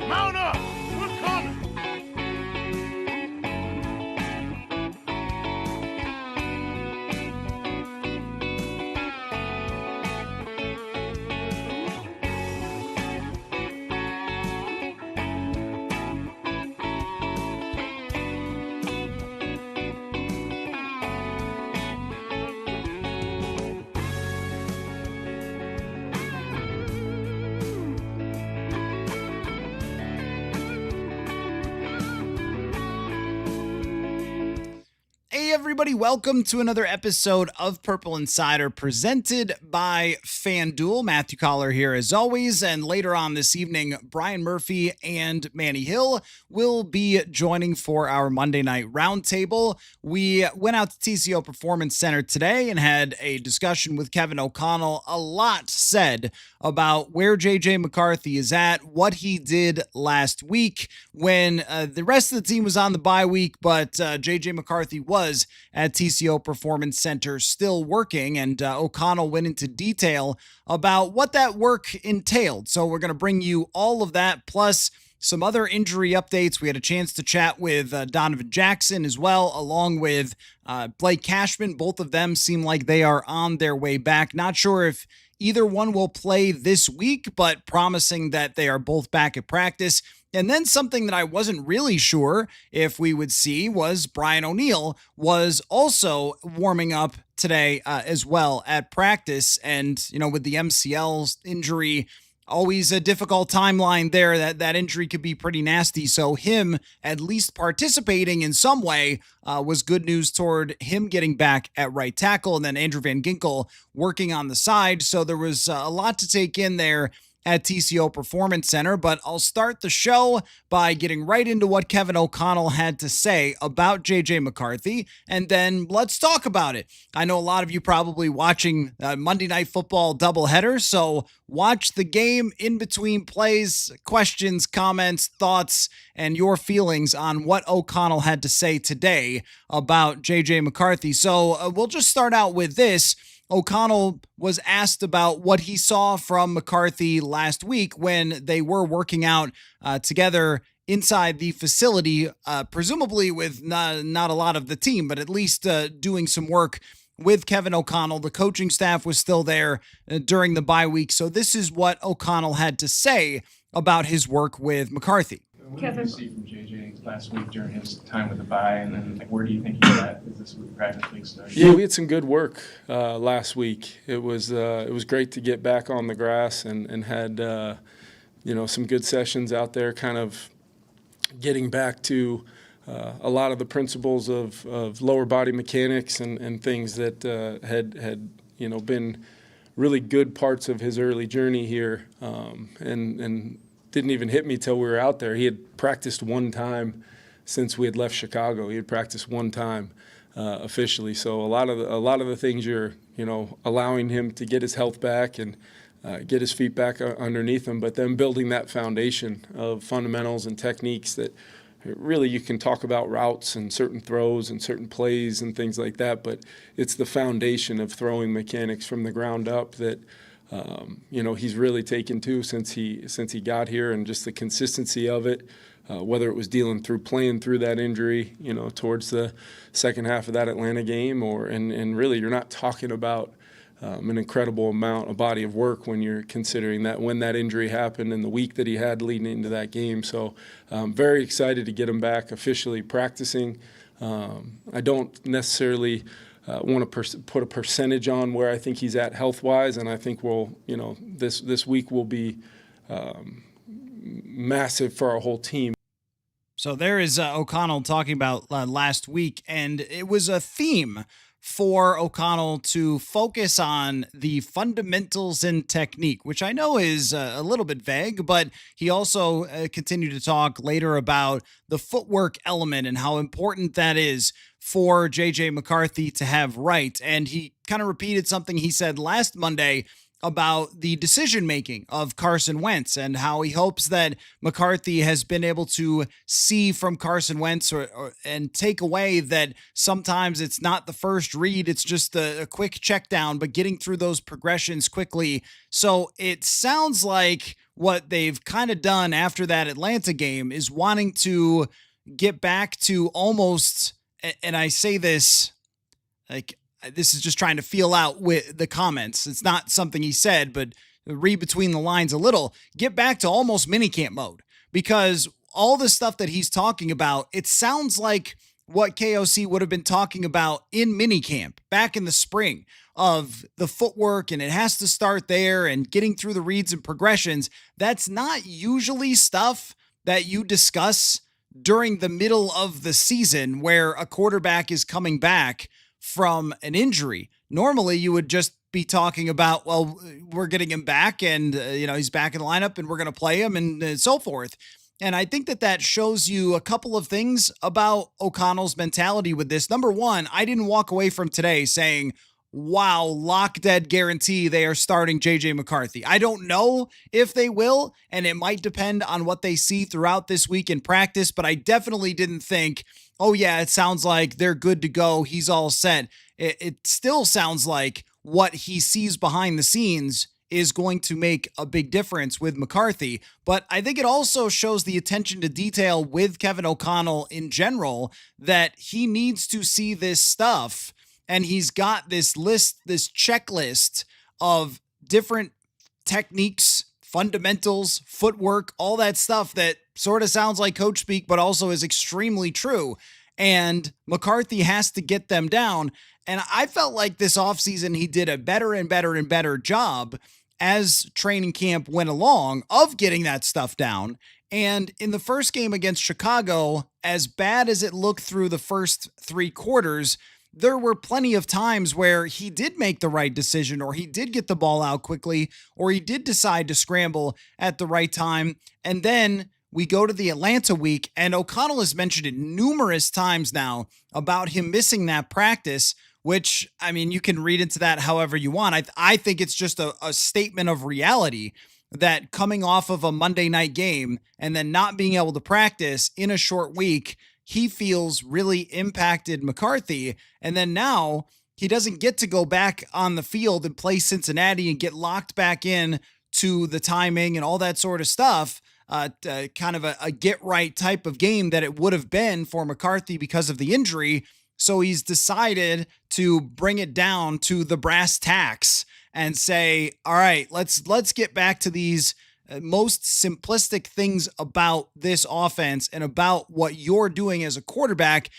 Mount up! We're coming! Hey everybody, welcome to another episode of Purple Insider presented by FanDuel. Matthew Coller here as always, and later on this evening, Brian Murphy and Manny Hill will be joining for our Monday night roundtable. We went out to TCO Performance Center today and had a discussion with Kevin O'Connell. A lot said about where JJ McCarthy is at, what he did last week when the rest of the team was on the bye week, but JJ McCarthy was at TCO Performance Center still working, and O'Connell went into detail about what that work entailed. So we're going to bring you all of that, plus some other injury updates. We had a chance to chat with Donovan Jackson as well, along with Blake Cashman. Both of them seem like they are on their way back. Not sure if either one will play this week, but promising that they are both back at practice. And then something that I wasn't really sure if we would see was Brian O'Neill was also warming up today as well at practice. And, you know, with the MCL injury, always a difficult timeline there. That injury could be pretty nasty. So him at least participating in some way was good news toward him getting back at right tackle. And then Andrew Van Ginkel working on the side. So there was a lot to take in there at TCO Performance Center, but I'll start the show by getting right into what Kevin O'Connell had to say about JJ McCarthy, and then let's talk about it. I know a lot of you probably watching Monday Night Football doubleheader, so watch the game in between plays, questions, comments, thoughts, and your feelings on what O'Connell had to say today about JJ McCarthy. So we'll just start out with this. O'Connell was asked about what he saw from McCarthy last week when they were working out together inside the facility, presumably with not a lot of the team, but at least doing some work with Kevin O'Connell. The coaching staff was still there during the bye week. So this is what O'Connell had to say about his work with McCarthy. What did you see from JJ last week during his time with the bye, and then where do you think he's at as this week practice week starts? Yeah, we had some good work last week. It was great to get back on the grass and had some good sessions out there, kind of getting back to a lot of the principles of lower body mechanics and things that had been really good parts of his early journey here, and didn't even hit me till we were out there. He had practiced one time since we had left Chicago. He had practiced one time officially. So a lot of the things you're allowing him to get his health back and get his feet back underneath him, but then building that foundation of fundamentals and techniques that really you can talk about routes and certain throws and certain plays and things like that, but it's the foundation of throwing mechanics from the ground up that he's really taken to since he got here, and just the consistency of it, whether it was playing through that injury, towards the second half of that Atlanta game, and really you're not talking about an incredible amount of body of work when you're considering that when that injury happened and the week that he had leading into that game. So very excited to get him back officially practicing. I don't necessarily want to put a percentage on where I think he's at health-wise, and I think this week will be massive for our whole team. So there is O'Connell talking about last week, and it was a theme for O'Connell to focus on the fundamentals and technique, which I know is a little bit vague, but he also continued to talk later about the footwork element and how important that is for JJ McCarthy to have right. And he kind of repeated something he said last Monday about the decision-making of Carson Wentz and how he hopes that McCarthy has been able to see from Carson Wentz and take away that sometimes it's not the first read, it's just a quick check down, but getting through those progressions quickly. So it sounds like what they've kind of done after that Atlanta game is wanting to get back to almost, and I say this like this is just trying to feel out with the comments. It's not something he said, but read between the lines a little, get back to almost minicamp mode, because all the stuff that he's talking about, it sounds like what KOC would have been talking about in minicamp back in the spring, of the footwork, and it has to start there and getting through the reads and progressions. That's not usually stuff that you discuss during the middle of the season where a quarterback is coming back from an injury. Normally you would just be talking about, well, we're getting him back and he's back in the lineup and we're going to play him and so forth. And I think that shows you a couple of things about O'Connell's mentality with this. Number one, I didn't walk away from today saying, wow, lock dead guarantee they are starting JJ McCarthy. I don't know if they will, and it might depend on what they see throughout this week in practice, but I definitely didn't think, oh yeah, it sounds like they're good to go, he's all set. It still sounds like what he sees behind the scenes is going to make a big difference with McCarthy. But I think it also shows the attention to detail with Kevin O'Connell in general, that he needs to see this stuff. And he's got this list, this checklist of different techniques, fundamentals, footwork, all that stuff that sort of sounds like coach speak, but also is extremely true. And McCarthy has to get them down. And I felt like this offseason, he did a better and better and better job as training camp went along of getting that stuff down. And in the first game against Chicago, as bad as it looked through the first 3 quarters, there were plenty of times where he did make the right decision, or he did get the ball out quickly, or he did decide to scramble at the right time. And then we go to the Atlanta week, and O'Connell has mentioned it numerous times now about him missing that practice, which, I mean, you can read into that however you want. I think it's just a statement of reality that coming off of a Monday night game and then not being able to practice in a short week, he feels really impacted McCarthy. And then now he doesn't get to go back on the field and play Cincinnati and get locked back in to the timing and all that sort of stuff. Kind of a get right type of game that it would have been for McCarthy because of the injury. So he's decided to bring it down to the brass tacks and say, all right, let's get back to these most simplistic things about this offense and about what you're doing as a quarterback.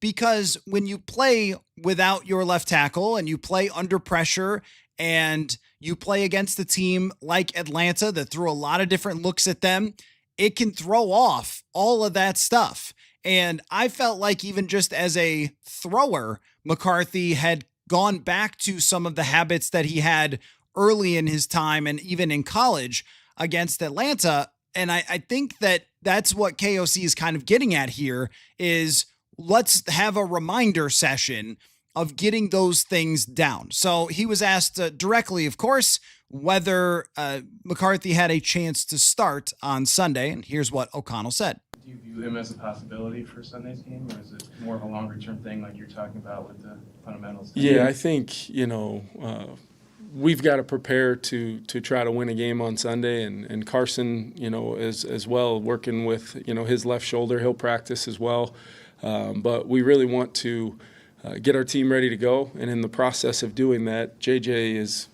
Because when you play without your left tackle and you play under pressure and you play against a team like Atlanta that threw a lot of different looks at them, it can throw off all of that stuff. And I felt like even just as a thrower, McCarthy had gone back to some of the habits that he had early in his time and even in college against Atlanta. And I think that's what KOC is kind of getting at here, is let's have a reminder session of getting those things down. So he was asked directly, of course, whether McCarthy had a chance to start on Sunday. And here's what O'Connell said. Do you view him as a possibility for Sunday's game, or is it more of a longer-term thing like you're talking about with the fundamentals? Yeah, I think, we've got to prepare to try to win a game on Sunday, and Carson, as well, working with, his left shoulder, he'll practice as well. But we really want to get our team ready to go, and in the process of doing that, JJ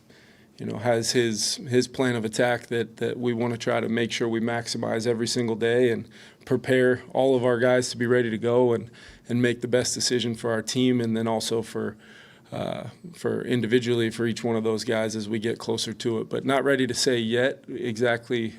has his plan of attack that we want to try to make sure we maximize every single day and prepare all of our guys to be ready to go and make the best decision for our team, and then also for individually for each one of those guys as we get closer to it. But not ready to say yet exactly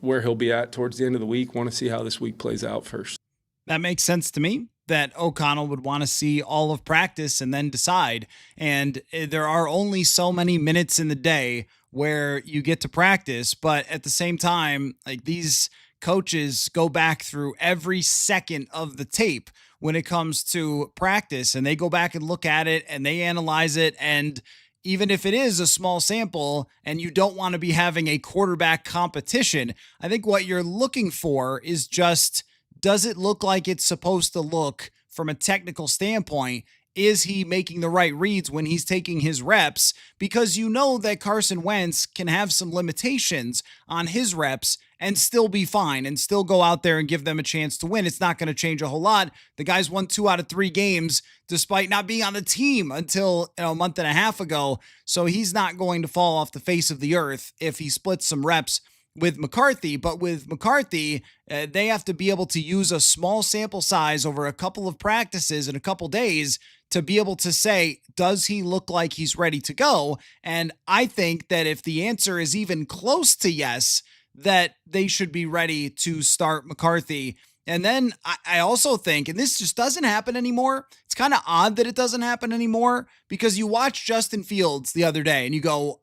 where he'll be at towards the end of the week. Want to see how this week plays out first. That makes sense to me, that O'Connell would want to see all of practice and then decide. And there are only so many minutes in the day where you get to practice, but at the same time, like, these coaches go back through every second of the tape when it comes to practice, and they go back and look at it and they analyze it. And even if it is a small sample and you don't want to be having a quarterback competition, I think what you're looking for is just, does it look like it's supposed to look from a technical standpoint? is he making the right reads when he's taking his reps? Because you know that Carson Wentz can have some limitations on his reps and still be fine and still go out there and give them a chance to win. It's not going to change a whole lot. The guy's won 2 out of 3 games despite not being on the team until a month and a half ago. So he's not going to fall off the face of the earth if he splits some reps with McCarthy. But with McCarthy, they have to be able to use a small sample size over a couple of practices in a couple days to be able to say, does he look like he's ready to go? And I think that if the answer is even close to yes, that they should be ready to start McCarthy. And then I also think, and this just doesn't happen anymore. It's kind of odd that it doesn't happen anymore, because you watch Justin Fields the other day and you go,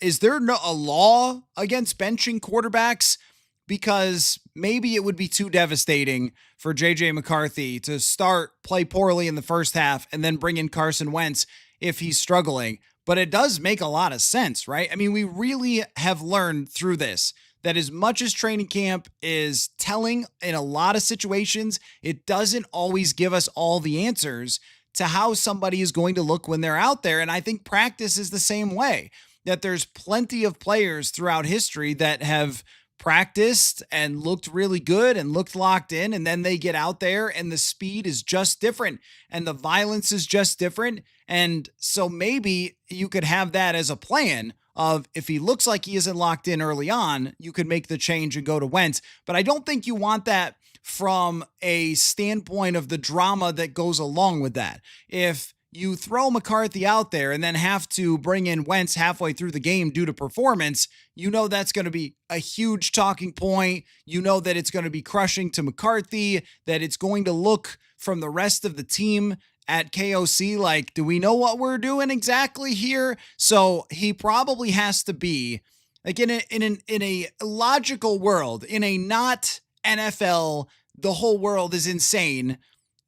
is there a law against benching quarterbacks? Because maybe it would be too devastating for JJ McCarthy to play poorly in the first half and then bring in Carson Wentz if he's struggling. But it does make a lot of sense, right? I mean, we really have learned through this that as much as training camp is telling in a lot of situations, it doesn't always give us all the answers to how somebody is going to look when they're out there. And I think practice is the same way, that there's plenty of players throughout history that have practiced and looked really good and looked locked in, and then they get out there and the speed is just different and the violence is just different. And so maybe you could have that as a plan of, if he looks like he isn't locked in early on, you could make the change and go to Wentz. But I don't think you want that from a standpoint of the drama that goes along with that. If you throw McCarthy out there and then have to bring in Wentz halfway through the game due to performance, you know that's going to be a huge talking point. You know that it's going to be crushing to McCarthy, that it's going to look from the rest of the team at KOC like, do we know what we're doing exactly here? So he probably has to be, like, in a logical world, in a not NFL, the whole world is insane,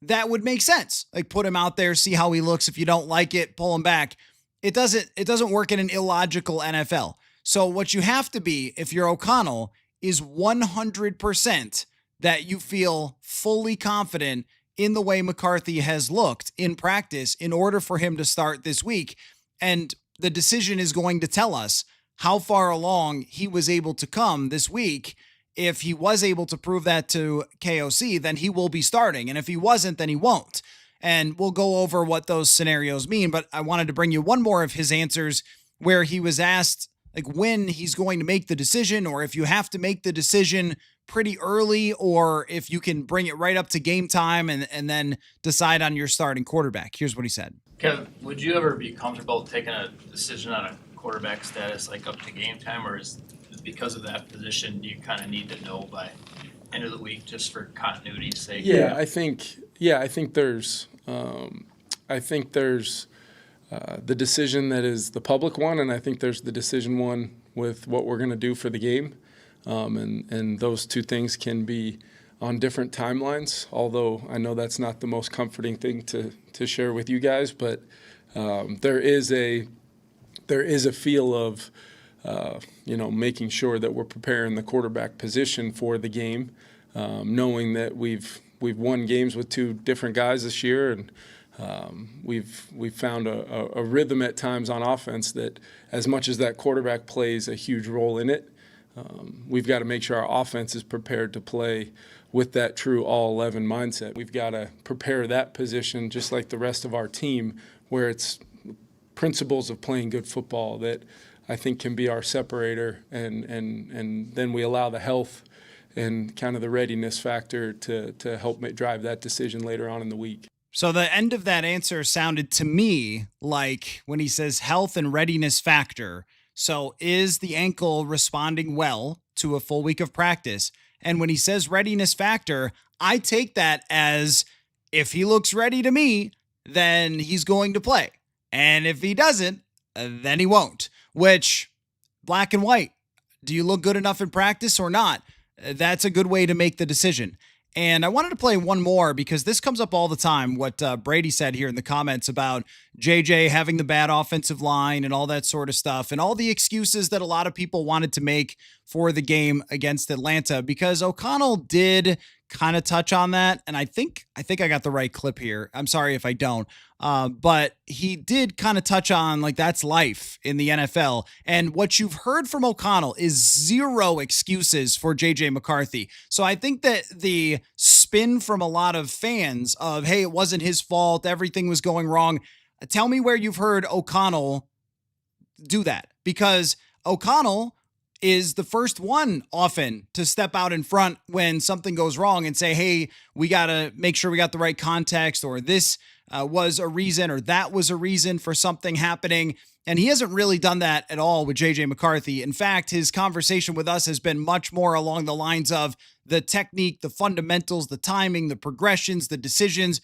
that would make sense. Like, put him out there, see how he looks. If you don't like it, pull him back. It doesn't work in an illogical NFL. So what you have to be, if you're O'Connell, is 100% that you feel fully confident in the way McCarthy has looked in practice in order for him to start this week. And the decision is going to tell us how far along he was able to come this week. If he was able to prove that to KOC, then he will be starting. And if he wasn't, then he won't. And we'll go over what those scenarios mean. But I wanted to bring you one more of his answers where he was asked, like, when he's going to make the decision, or if you have to make the decision pretty early, or if you can bring it right up to game time and then decide on your starting quarterback. Here's what he said. Kevin, would you ever be comfortable taking a decision on a quarterback status like up to game time, or is because of that position you kind of need to know by end of the week just for continuity's sake? I think there's the decision that is the public one, and I think there's the decision one with what we're going to do for the game. And those two things can be on different timelines, although I know that's not the most comforting thing to share with you guys, but there is a feel of making sure that we're preparing the quarterback position for the game, knowing that we've won games with 2 different guys this year, and we've found a rhythm at times on offense that, as much as that quarterback plays a huge role in it, we've got to make sure our offense is prepared to play with that true all-11 mindset. We've got to prepare that position just like the rest of our team, where it's principles of playing good football that I think can be our separator, and then we allow the health and kind of the readiness factor to help drive that decision later on in the week. So the end of that answer sounded to me like when he says health and readiness factor. So is the ankle responding well to a full week of practice? And when he says readiness factor, I take that as, if he looks ready to me, then he's going to play. And if he doesn't, then he won't. Which, black and white, do you look good enough in practice or not? That's a good way to make the decision. And I wanted to play one more because this comes up all the time, what Brady said here in the comments about JJ having the bad offensive line and all that sort of stuff, and all the excuses that a lot of people wanted to make for the game against Atlanta, because O'Connell did kind of touch on that. And I think I got the right clip here. I'm sorry if I don't. But he did kind of touch on like that's life in the NFL. And what you've heard from O'Connell is zero excuses for JJ McCarthy. So I think that the spin from a lot of fans of, hey, it wasn't his fault, everything was going wrong. Tell me where you've heard O'Connell do that, because O'Connell is the first one often to step out in front when something goes wrong and say, hey, we got to make sure we got the right context, or this was a reason, or that was a reason for something happening. And he hasn't really done that at all with JJ McCarthy. In fact, his conversation with us has been much more along the lines of the technique, the fundamentals, the timing, the progressions, the decisions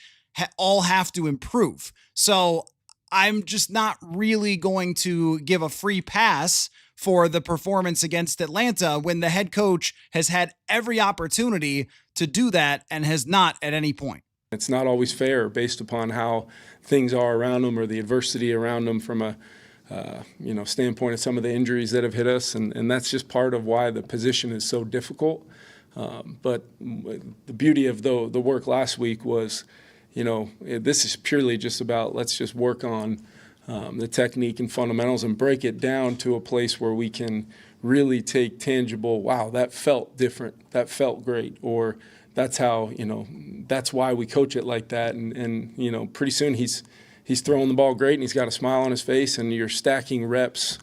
all have to improve. So I'm just not really going to give a free pass for the performance against Atlanta when the head coach has had every opportunity to do that and has not at any point. It's not always fair based upon how things are around them or the adversity around them from a standpoint of some of the injuries that have hit us, and that's just part of why the position is so difficult. But the beauty of the work last week was, this is purely just about let's just work on the technique and fundamentals and break it down to a place where we can really take tangible, wow, that felt different, that felt great, or that's how, that's why we coach it like that. And pretty soon he's throwing the ball great and he's got a smile on his face, and you're stacking reps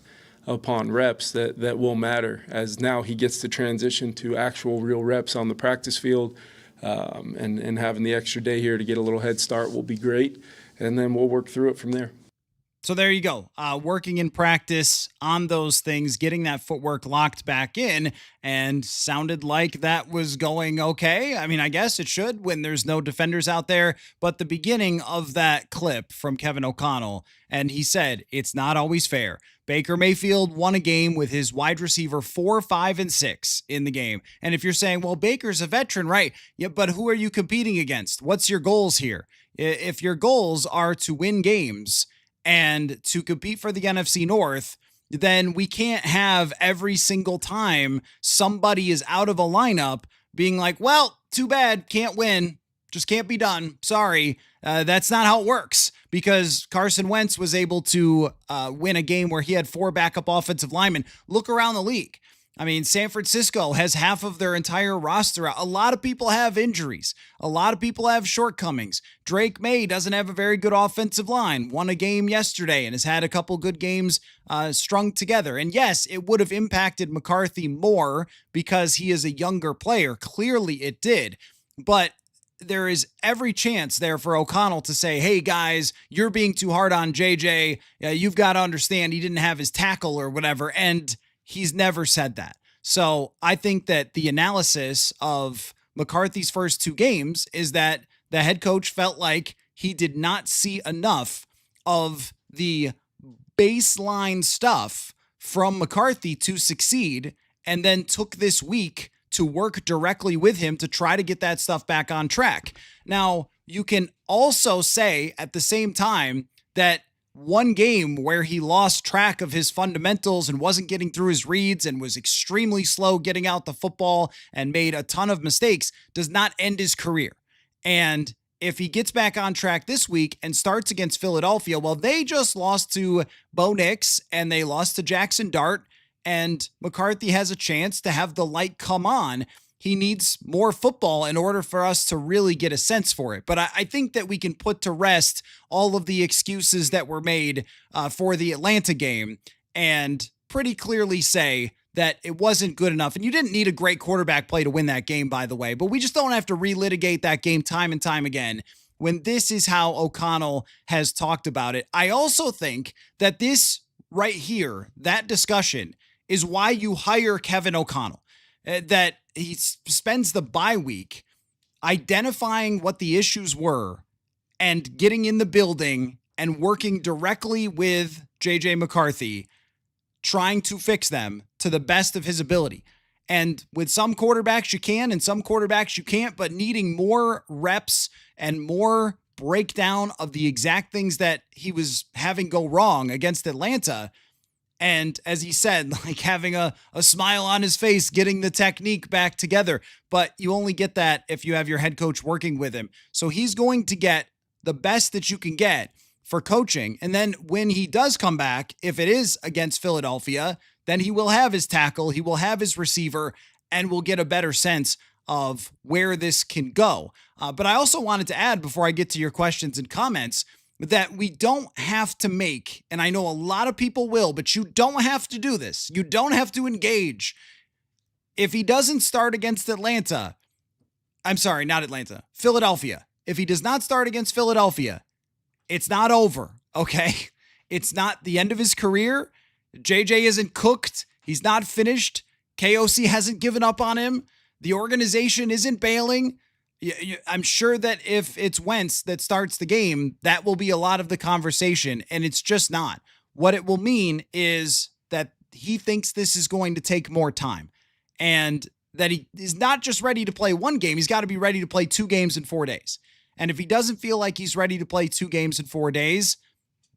upon reps that will matter as now he gets to transition to actual real reps on the practice field. And having the extra day here to get a little head start will be great. And then we'll work through it from there. So there you go. Working in practice on those things, getting that footwork locked back in, and sounded like that was going okay. I mean, I guess it should when there's no defenders out there. But the beginning of that clip from Kevin O'Connell, and he said, it's not always fair. Baker Mayfield won a game with his wide receiver 4, 5, and 6 in the game. And if you're saying, well, Baker's a veteran, right? Yeah, but who are you competing against? What's your goals here? If your goals are to win games and to compete for the NFC North, then we can't have every single time somebody is out of a lineup being like, well, too bad, can't win, just can't be done. Sorry. That's not how it works, because Carson Wentz was able to win a game where he had 4 backup offensive linemen. Look around the league. I mean, San Francisco has half of their entire roster out. A lot of people have injuries. A lot of people have shortcomings. Drake May doesn't have a very good offensive line. Won a game yesterday and has had a couple good games strung together. And yes, it would have impacted McCarthy more because he is a younger player. Clearly it did. But there is every chance there for O'Connell to say, hey guys, you're being too hard on JJ. You've got to understand he didn't have his tackle or whatever. And he's never said that. So I think that the analysis of McCarthy's first 2 games is that the head coach felt like he did not see enough of the baseline stuff from McCarthy to succeed, and then took this week to work directly with him to try to get that stuff back on track. Now, you can also say at the same time that one game where he lost track of his fundamentals and wasn't getting through his reads and was extremely slow getting out the football and made a ton of mistakes does not end his career. And if he gets back on track this week and starts against Philadelphia, well, they just lost to Bo Nix and they lost to Jackson Dart, and McCarthy has a chance to have the light come on. He needs more football in order for us to really get a sense for it. But I think that we can put to rest all of the excuses that were made for the Atlanta game and pretty clearly say that it wasn't good enough. And you didn't need a great quarterback play to win that game, by the way. But we just don't have to relitigate that game time and time again when this is how O'Connell has talked about it. I also think that this right here, that discussion, is why you hire Kevin O'Connell. That he spends the bye week identifying what the issues were and getting in the building and working directly with JJ McCarthy, trying to fix them to the best of his ability. And with some quarterbacks you can and some quarterbacks you can't, but needing more reps and more breakdown of the exact things that he was having go wrong against Atlanta, And as he said, like having a smile on his face, getting the technique back together. But you only get that if you have your head coach working with him. So he's going to get the best that you can get for coaching. And then when he does come back, if it is against Philadelphia, then he will have his tackle, he will have his receiver, and we'll get a better sense of where this can go. But I also wanted to add, before I get to your questions and comments, that we don't have to make, and I know a lot of people will, but you don't have to do this. You don't have to engage. If he doesn't start against Philadelphia. If he does not start against Philadelphia, it's not over, okay? It's not the end of his career. JJ isn't cooked. He's not finished. KOC hasn't given up on him. The organization isn't bailing. I'm sure that if it's Wentz that starts the game, that will be a lot of the conversation, and it's just not. What it will mean is that he thinks this is going to take more time, and that he is not just ready to play one game. He's got to be ready to play 2 games in 4 days. And if he doesn't feel like he's ready to play 2 games in 4 days,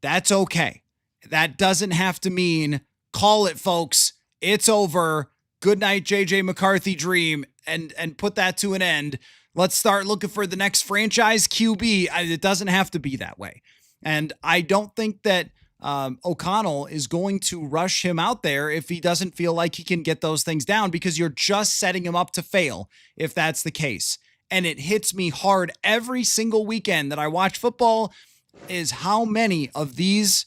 that's okay. That doesn't have to mean, call it, folks. It's over. Good night, JJ McCarthy dream, and put that to an end. Let's start looking for the next franchise QB. It doesn't have to be that way. And I don't think that O'Connell is going to rush him out there if he doesn't feel like he can get those things down, because you're just setting him up to fail if that's the case. And it hits me hard every single weekend that I watch football is how many of these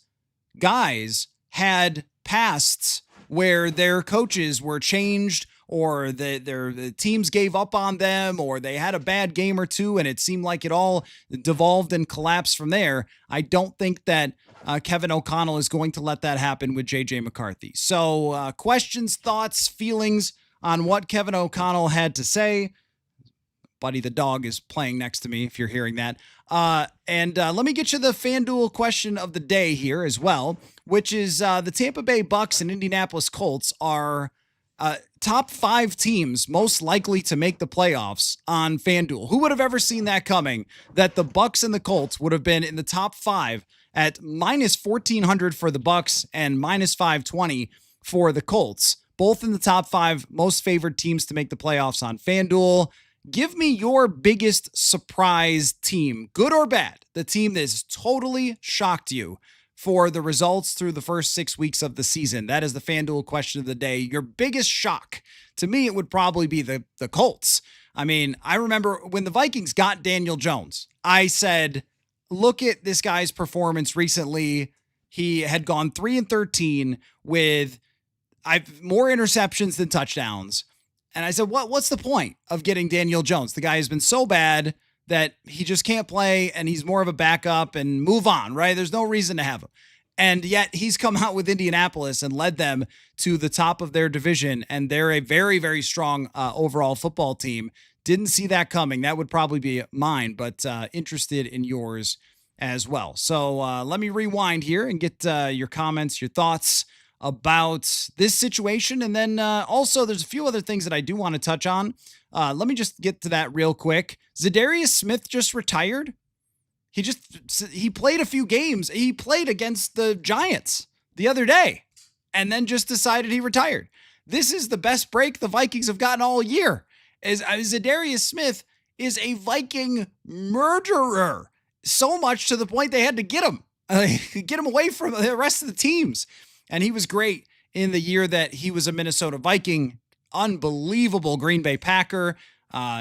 guys had pasts where their coaches were changed, or the teams gave up on them, or they had a bad game or two, and it seemed like it all devolved and collapsed from there. I don't think that Kevin O'Connell is going to let that happen with JJ McCarthy. So questions, thoughts, feelings on what Kevin O'Connell had to say. Buddy the dog is playing next to me if you're hearing that. And let me get you the FanDuel question of the day here as well, which is the Tampa Bay Bucks and Indianapolis Colts are top 5 teams most likely to make the playoffs on FanDuel. Who would have ever seen that coming, that the Bucks and the Colts would have been in the top 5 at minus 1,400 for the Bucks and minus 520 for the Colts, both in the top 5 most favored teams to make the playoffs on FanDuel. Give me your biggest surprise team, good or bad, the team that has totally shocked you for the results through the first 6 weeks of the season. That is the FanDuel question of the day. Your biggest shock. To me, it would probably be the Colts. I mean, I remember when the Vikings got Daniel Jones, I said, look at this guy's performance recently. He had gone 3-13 with more interceptions than touchdowns. And I said, what's the point of getting Daniel Jones? The guy has been so bad that he just can't play, and he's more of a backup, and move on, right? There's no reason to have him. And yet he's come out with Indianapolis and led them to the top of their division, and they're a very, very strong overall football team. Didn't see that coming. That would probably be mine, but interested in yours as well. So let me rewind here and get your comments, your thoughts about this situation. And then also there's a few other things that I do want to touch on. Let me just get to that real quick. Za'Darius Smith just retired. He played a few games. He played against the Giants the other day and then just decided he retired. This is the best break the Vikings have gotten all year. Za'Darius Smith is a Viking murderer, so much to the point they had to get him away from the rest of the teams. And he was great in the year that he was a Minnesota Viking. Unbelievable Green Bay Packer.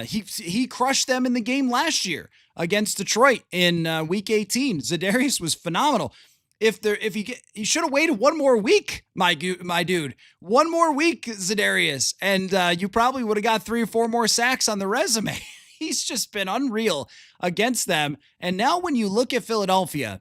He crushed them in the game last year against Detroit in Week 18. Za'Darius was phenomenal. He should have waited one more week, my dude. One more week, Za'Darius, and you probably would have got 3 or 4 more sacks on the resume. He's just been unreal against them. And now when you look at Philadelphia,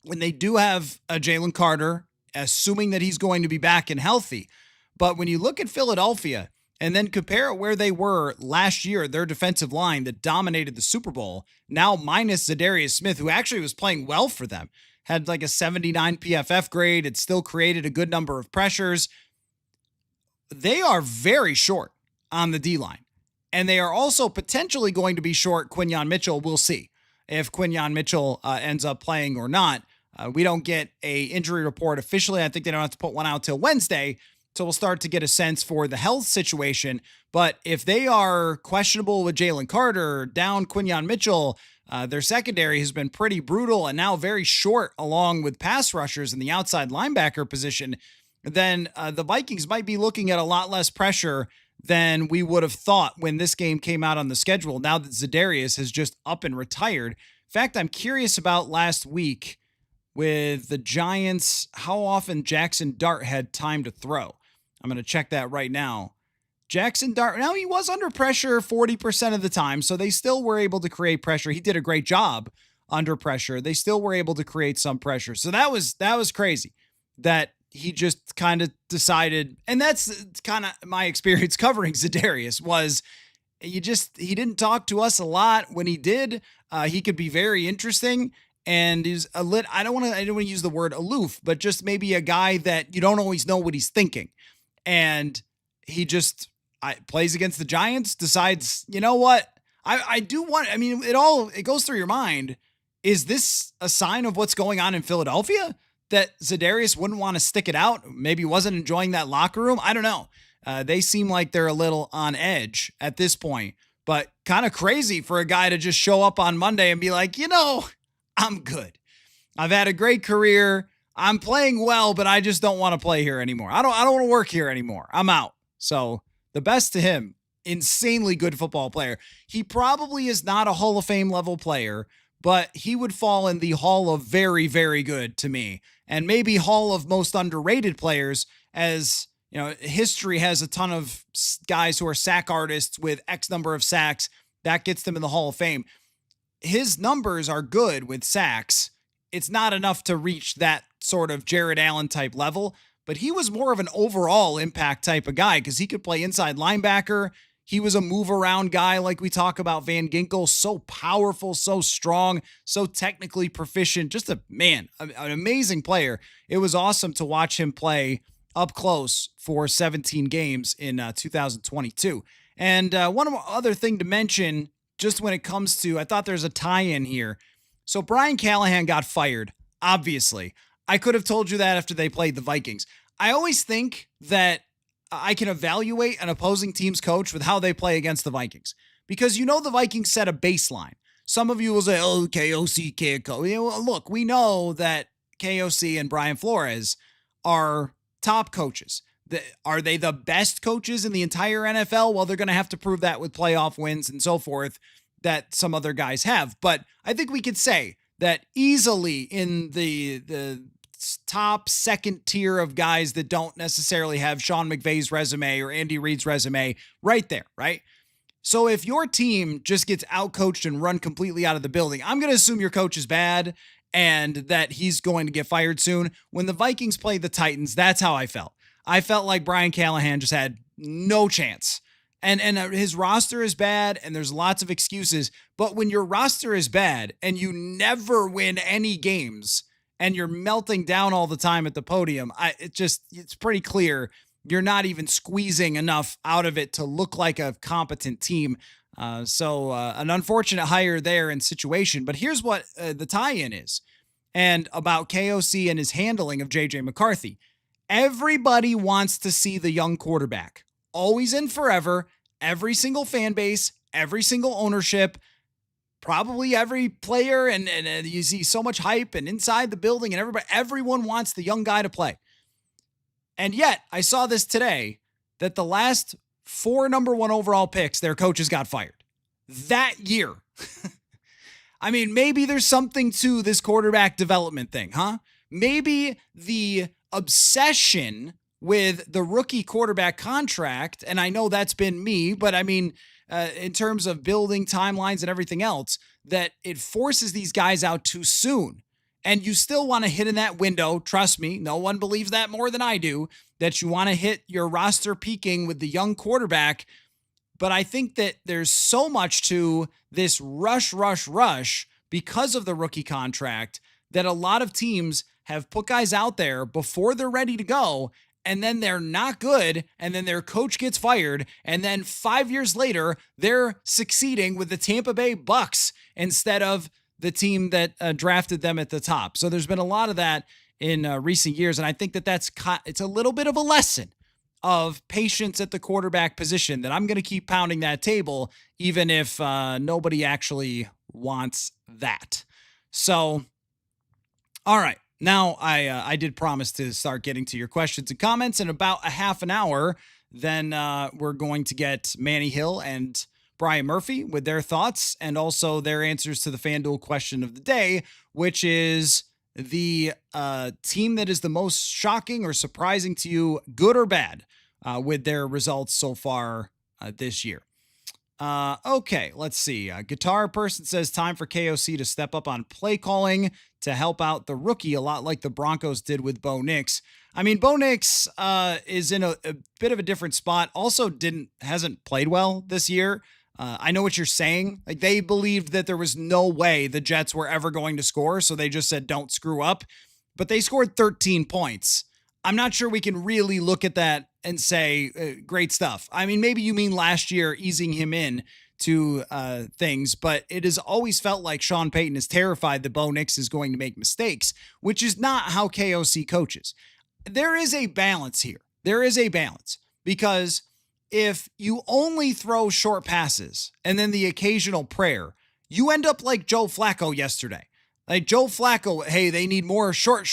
when they do have a Jalen Carter, assuming that he's going to be back and healthy. But when you look at Philadelphia and then compare where they were last year, their defensive line that dominated the Super Bowl, now minus Za'Darius Smith, who actually was playing well for them, had like a 79 PFF grade. It still created a good number of pressures. They are very short on the D-line. And they are also potentially going to be short Quinyon Mitchell. We'll see if Quinyon Mitchell ends up playing or not. We don't get a injury report officially. I think they don't have to put one out till Wednesday. So we'll start to get a sense for the health situation. But if they are questionable with Jalen Carter, down Quinyon Mitchell, their secondary has been pretty brutal and now very short along with pass rushers in the outside linebacker position, then the Vikings might be looking at a lot less pressure than we would have thought when this game came out on the schedule, now that Za'Darius has just up and retired. In fact, I'm curious about last week with the Giants, how often Jackson Dart had time to throw. I'm going to check that right now. Jackson Dart, now he was under pressure 40% of the time, so they still were able to create pressure. He did a great job under pressure. They still were able to create some pressure. So that was crazy that he just kind of decided, and that's kind of my experience covering Za'Darius, was he didn't talk to us a lot. When he did, he could be very interesting. And he's I don't want to use the word aloof, but just maybe a guy that you don't always know what he's thinking. And he just plays against the Giants, decides, you know what? It goes through your mind. Is this a sign of what's going on in Philadelphia? That Za'Darius wouldn't want to stick it out? Maybe wasn't enjoying that locker room? I don't know. They seem like they're a little on edge at this point, but kind of crazy for a guy to just show up on Monday and be like, I'm good. I've had a great career. I'm playing well, but I just don't want to play here anymore. I don't want to work here anymore. I'm out. So the best to him. Insanely good football player. He probably is not a Hall of Fame level player, but he would fall in the Hall of very, very good to me. And maybe Hall of most underrated players, as history has a ton of guys who are sack artists with X number of sacks. That gets them in the Hall of Fame. His numbers are good with sacks. It's not enough to reach that sort of Jared Allen type level, but he was more of an overall impact type of guy because he could play inside linebacker. He was a move around guy like we talk about Van Ginkel, so powerful, so strong, so technically proficient, just an amazing player. It was awesome to watch him play up close for 17 games in 2022. And one other thing to mention, just when it comes to, I thought there's a tie-in here. So Brian Callahan got fired, obviously. I could have told you that after they played the Vikings. I always think that I can evaluate an opposing team's coach with how they play against the Vikings. Because the Vikings set a baseline. Some of you will say, KOC can't go. Look, we know that KOC and Brian Flores are top coaches. Are they the best coaches in the entire NFL? Well, they're going to have to prove that with playoff wins and so forth that some other guys have. But I think we could say that easily in the top second tier of guys that don't necessarily have Sean McVay's resume or Andy Reid's resume, right there, right? So if your team just gets outcoached and run completely out of the building, I'm going to assume your coach is bad and that he's going to get fired soon. When the Vikings played the Titans, that's how I felt. I felt like Brian Callahan just had no chance. And his roster is bad, and there's lots of excuses. But when your roster is bad and you never win any games and you're melting down all the time at the podium, it's pretty clear you're not even squeezing enough out of it to look like a competent team. So an unfortunate hire there and situation. But here's what the tie-in is, and about KOC and his handling of JJ McCarthy. Everybody wants to see the young quarterback. Always and forever, every single fan base, every single ownership, probably every player, and you see so much hype and inside the building and everyone wants the young guy to play. And yet, I saw this today, that the last 4 number 1 overall picks, their coaches got fired. That year. I mean, maybe there's something to this quarterback development thing, huh? Maybe the obsession with the rookie quarterback contract, and I know that's been me, but I mean, in terms of building timelines and everything else, that it forces these guys out too soon. And you still want to hit in that window. Trust me, no one believes that more than I do, that you want to hit your roster peaking with the young quarterback. But I think that there's so much to this rush because of the rookie contract that a lot of teams have put guys out there before they're ready to go, and then they're not good, and then their coach gets fired, and then 5 years later, they're succeeding with the Tampa Bay Bucks instead of the team that drafted them at the top. So there's been a lot of that in recent years. And I think it's a little bit of a lesson of patience at the quarterback position that I'm going to keep pounding that table, even if nobody actually wants that. So, all right. Now, I did promise to start getting to your questions and comments in about a half an hour. Then we're going to get Manny Hill and Brian Murphy with their thoughts and also their answers to the FanDuel question of the day, which is the team that is the most shocking or surprising to you, good or bad, with their results so far this year. Okay, let's see. Guitar person says time for KOC to step up on play calling to help out the rookie, a lot like the Broncos did with Bo Nix. I mean, Bo Nix is in a bit of a different spot. Also hasn't played well this year. I know what you're saying. Like, they believed that there was no way the Jets were ever going to score, so they just said, don't screw up. But they scored 13 points. I'm not sure we can really look at that and say, great stuff. I mean, maybe you mean last year easing him in to things, but it has always felt like Sean Payton is terrified that Bo Nix is going to make mistakes, which is not how KOC coaches. There is a balance here. There is a balance because if you only throw short passes and then the occasional prayer, you end up like Joe Flacco yesterday. Like Joe Flacco, hey, they need more short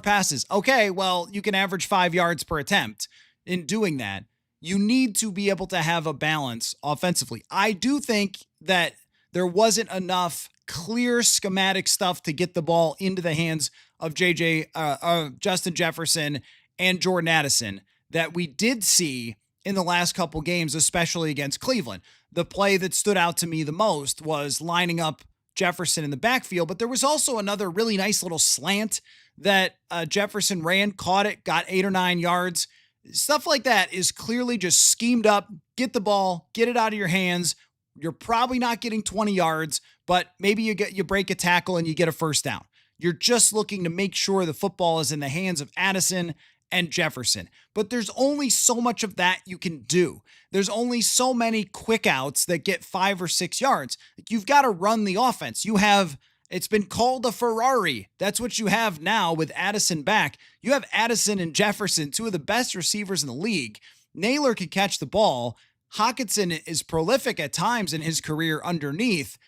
passes. Okay, well, you can average 5 yards per attempt in doing that. You need to be able to have a balance offensively. I do think that there wasn't enough clear schematic stuff to get the ball into the hands of Justin Jefferson and Jordan Addison that we did see in the last couple games, especially against Cleveland. The play that stood out to me the most was lining up Jefferson in the backfield, but there was also another really nice little slant that Jefferson ran, caught it, got 8 or 9 yards. Stuff like that is clearly just schemed up. Get the ball, get it out of your hands. You're probably not getting 20 yards, but maybe you break a tackle and you get a first down. You're just looking to make sure the football is in the hands of Addison and Jefferson. But there's only so much of that you can do. There's only so many quick outs that get 5 or 6 yards. You've got to run the offense. It's been called a Ferrari. That's what you have now with Addison back. You have Addison and Jefferson, two of the best receivers in the league. Naylor can catch the ball. Hockenson is prolific at times in his career underneath.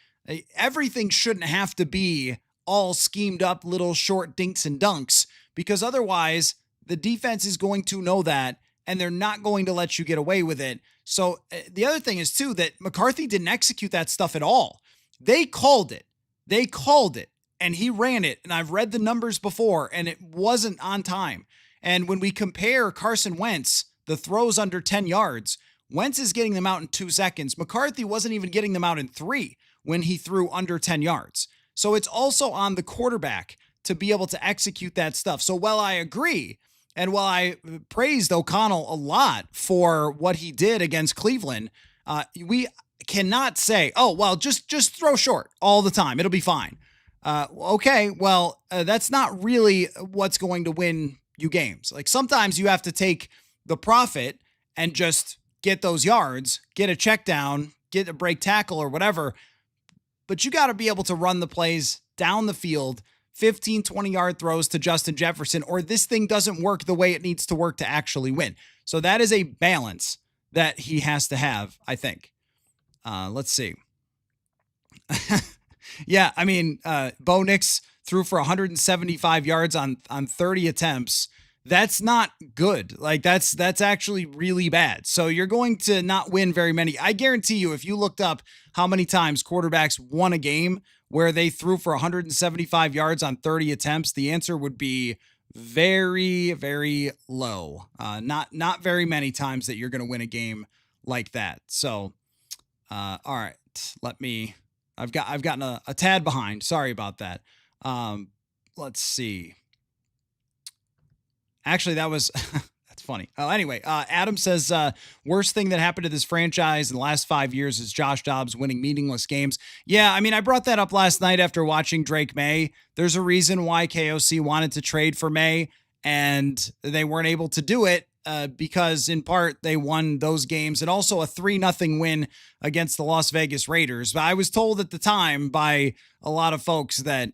Everything shouldn't have to be all schemed up little short dinks and dunks, because otherwise the defense is going to know that and they're not going to let you get away with it. So the other thing is too, that McCarthy didn't execute that stuff at all. They called it and he ran it. And I've read the numbers before and it wasn't on time. And when we compare Carson Wentz, the throws under 10 yards, Wentz is getting them out in 2 seconds. McCarthy wasn't even getting them out in 3 when he threw under 10 yards. So it's also on the quarterback to be able to execute that stuff. So while I agree, and while I praised O'Connell a lot for what he did against Cleveland, we cannot say, oh, well, just throw short all the time. It'll be fine. Okay, well, that's not really what's going to win you games. Like sometimes you have to take the profit and just get those yards, get a check down, get a break tackle or whatever. But you got to be able to run the plays down the field, 15, 20-yard throws to Justin Jefferson, or this thing doesn't work the way it needs to work to actually win. So that is a balance that he has to have, I think. Let's see. Yeah, I mean, Bo Nix threw for 175 yards on 30 attempts. That's not good. Like that's actually really bad. So you're going to not win very many. I guarantee you, if you looked up how many times quarterbacks won a game where they threw for 175 yards on 30 attempts, the answer would be very, very low. Not very many times that you're going to win a game like that. So, all right, I've gotten a tad behind. Sorry about that. Let's see. Actually, that was, that's funny. Anyway, Adam says, worst thing that happened to this franchise in the last 5 years is Josh Dobbs winning meaningless games. Yeah, I mean, I brought that up last night after watching Drake May. There's a reason why KOC wanted to trade for May, and they weren't able to do it because in part they won those games and also a 3-0 win against the Las Vegas Raiders. But I was told at the time by a lot of folks that,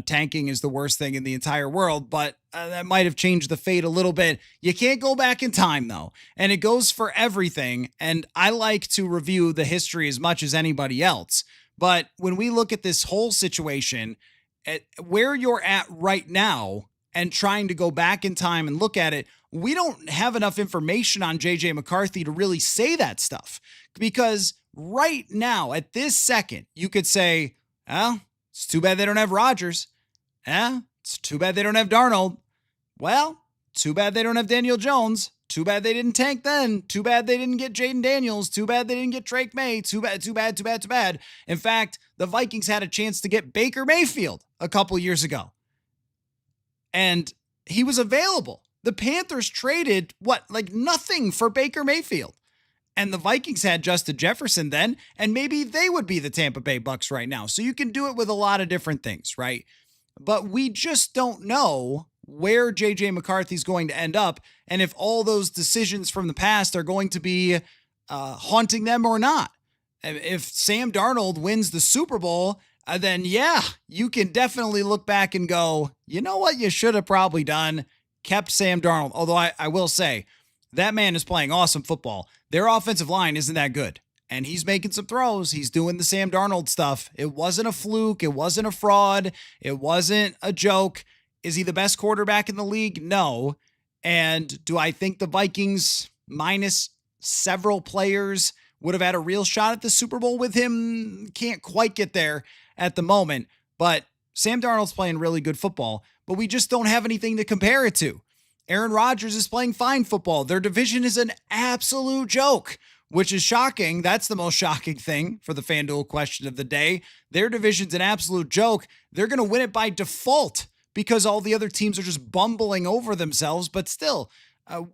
tanking is the worst thing in the entire world, but that might have changed the fate a little bit. You can't go back in time though. And it goes for everything. And I like to review the history as much as anybody else. But when we look at this whole situation, at where you're at right now and trying to go back in time and look at it, we don't have enough information on JJ McCarthy to really say that stuff, because right now at this second, you could say, well, it's too bad they don't have Rodgers. It's too bad they don't have Darnold. Well, too bad they don't have Daniel Jones. Too bad they didn't tank then. Too bad they didn't get Jaden Daniels. Too bad they didn't get Drake May. Too bad. In fact, the Vikings had a chance to get Baker Mayfield a couple years ago, and he was available. The Panthers traded nothing for Baker Mayfield. And the Vikings had Justin Jefferson then, and maybe they would be the Tampa Bay Bucks right now. So you can do it with a lot of different things, right? But we just don't know where JJ McCarthy's going to end up and if all those decisions from the past are going to be haunting them or not. If Sam Darnold wins the Super Bowl, then yeah, you can definitely look back and go, you know what you should have probably done? Kept Sam Darnold. Although I will say, that man is playing awesome football. Their offensive line isn't that good, and he's making some throws. He's doing the Sam Darnold stuff. It wasn't a fluke. It wasn't a fraud. It wasn't a joke. Is he the best quarterback in the league? No. And do I think the Vikings, minus several players, would have had a real shot at the Super Bowl with him? Can't quite get there at the moment, but Sam Darnold's playing really good football, but we just don't have anything to compare it to. Aaron Rodgers is playing fine football. Their division is an absolute joke, which is shocking. That's the most shocking thing for the FanDuel question of the day. Their division's an absolute joke. They're going to win it by default because all the other teams are just bumbling over themselves. But still,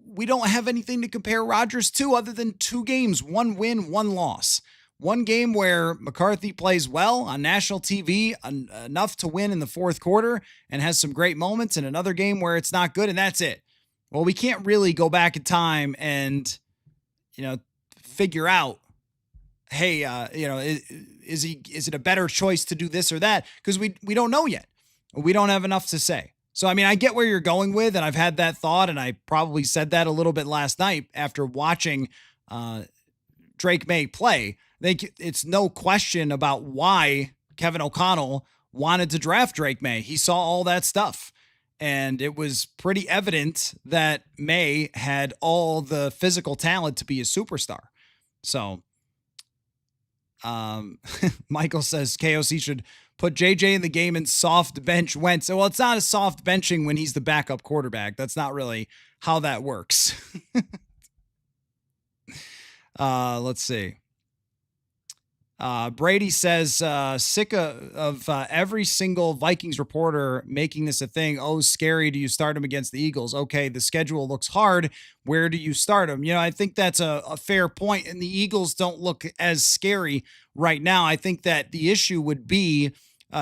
we don't have anything to compare Rodgers to other than 2 games, 1 win, 1 loss. One game where McCarthy plays well on national TV, enough to win in the fourth quarter and has some great moments, and another game where it's not good, and that's it. Well, we can't really go back in time and, figure out, hey, is it a better choice to do this or that? Because we don't know yet. We don't have enough to say. So, I get where you're going with, and I've had that thought, and I probably said that a little bit last night after watching Drake May play. I think it's no question about why Kevin O'Connell wanted to draft Drake May. He saw all that stuff, and it was pretty evident that May had all the physical talent to be a superstar. So, Michael says KOC should put JJ in the game and soft bench Wentz. Well, it's not a soft benching when he's the backup quarterback. That's not really how that works. Let's see. Brady says, sick of every single Vikings reporter making this a thing. Oh, scary. Do you start him against the Eagles? Okay, the schedule looks hard. Where do you start him? I think that's a fair point, and the Eagles don't look as scary right now. I think that the issue would be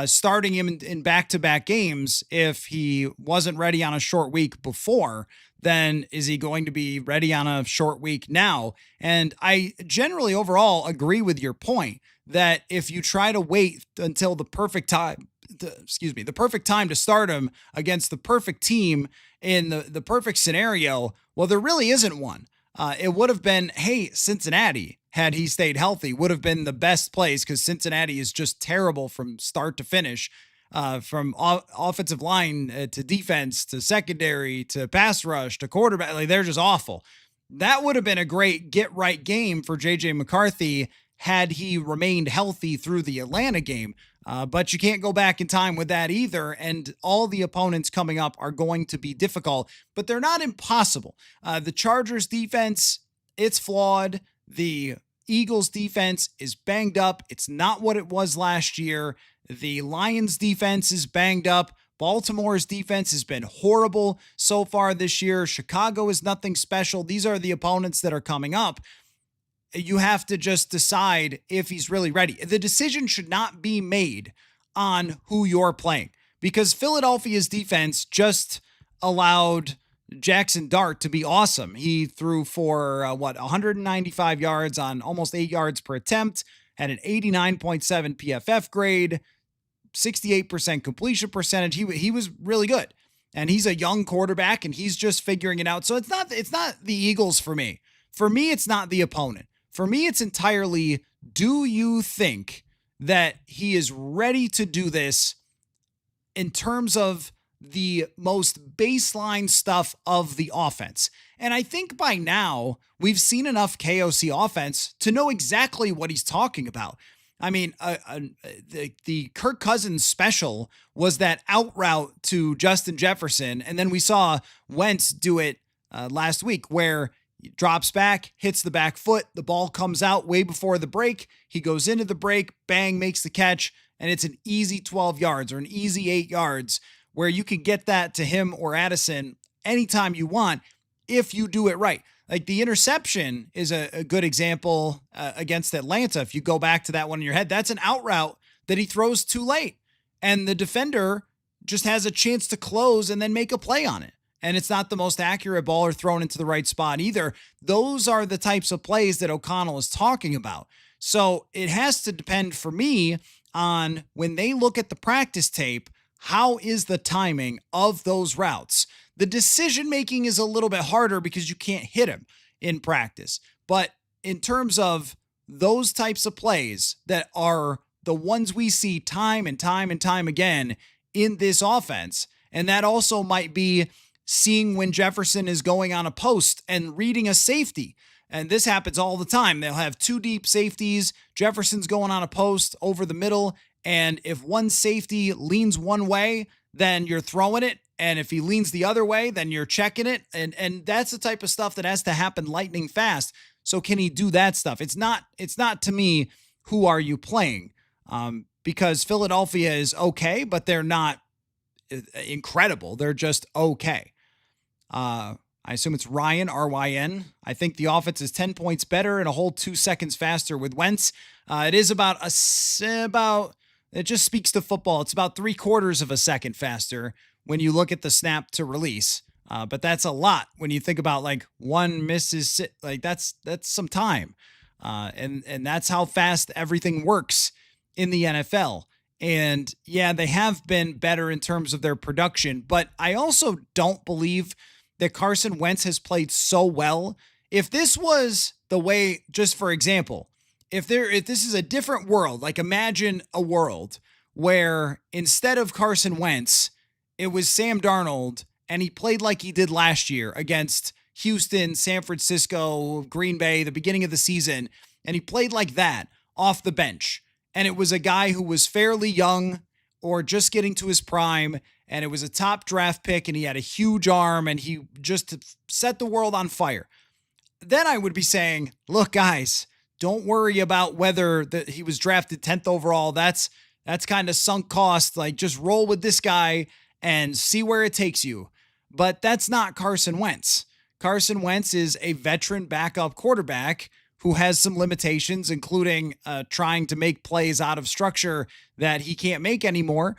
starting him in back-to-back games. If he wasn't ready on a short week before, then is he going to be ready on a short week now? And I generally overall agree with your point that if you try to wait until the perfect time to start him against the perfect team in the perfect scenario, well, there really isn't one. It would have been, hey, Cincinnati, had he stayed healthy, would have been the best place, because Cincinnati is just terrible from start to finish. From offensive line to defense to secondary to pass rush to quarterback. They're just awful. That would have been a great get right game for JJ McCarthy had he remained healthy through the Atlanta game. But you can't go back in time with that either. And all the opponents coming up are going to be difficult, but they're not impossible. The Chargers defense, it's flawed. The Eagles defense is banged up. It's not what it was last year. The Lions defense is banged up. Baltimore's defense has been horrible so far this year. Chicago is nothing special. These are the opponents that are coming up. You have to just decide if he's really ready. The decision should not be made on who you're playing, because Philadelphia's defense just allowed Jackson Dart to be awesome. He threw for 195 yards on almost 8 yards per attempt, had an 89.7 PFF grade, 68% completion percentage. He was really good. And he's a young quarterback and he's just figuring it out. So it's not the Eagles for me. For me, it's not the opponent. For me, it's entirely, do you think that he is ready to do this in terms of the most baseline stuff of the offense? And I think by now we've seen enough KOC offense to know exactly what he's talking about. I mean, the Kirk Cousins special was that out route to Justin Jefferson. And then we saw Wentz do it last week where he drops back, hits the back foot, the ball comes out way before the break. He goes into the break, bang, makes the catch, and it's an easy 12 yards or an easy 8 yards where you can get that to him or Addison anytime you want if you do it right. Like the interception is a good example against Atlanta. If you go back to that one in your head, that's an out route that he throws too late. And the defender just has a chance to close and then make a play on it. And it's not the most accurate ball or thrown into the right spot either. Those are the types of plays that O'Connell is talking about. So it has to depend for me on when they look at the practice tape, how is the timing of those routes? The decision-making is a little bit harder because you can't hit him in practice. But in terms of those types of plays that are the ones we see time and time and time again in this offense, and that also might be seeing when Jefferson is going on a post and reading a safety. And this happens all the time. They'll have two deep safeties. Jefferson's going on a post over the middle. And if one safety leans one way, then you're throwing it. And if he leans the other way, then you're checking it. And that's the type of stuff that has to happen lightning fast. So can he do that stuff? It's not to me, who are you playing? Because Philadelphia is okay, but they're not incredible. They're just okay. I assume it's Ryan, R-Y-N. I think the offense is 10 points better and a whole 2 seconds faster with Wentz. It is it just speaks to football. It's about 3/4 of a second faster when you look at the snap to release. But that's a lot when you think about like one misses, like that's some time. And that's how fast everything works in the NFL. And yeah, they have been better in terms of their production, but I also don't believe that Carson Wentz has played so well. If this was the way, just for example, if this is a different world, like imagine a world where instead of Carson Wentz, it was Sam Darnold and he played like he did last year against Houston, San Francisco, Green Bay, the beginning of the season, and he played like that off the bench. And it was a guy who was fairly young or just getting to his prime, and it was a top draft pick, and he had a huge arm, and he just set the world on fire. Then I would be saying, look, guys, don't worry about whether he was drafted 10th overall. That's kind of sunk cost. Like, just roll with this guy and see where it takes you. But that's not Carson Wentz. Carson Wentz is a veteran backup quarterback who has some limitations, including trying to make plays out of structure that he can't make anymore,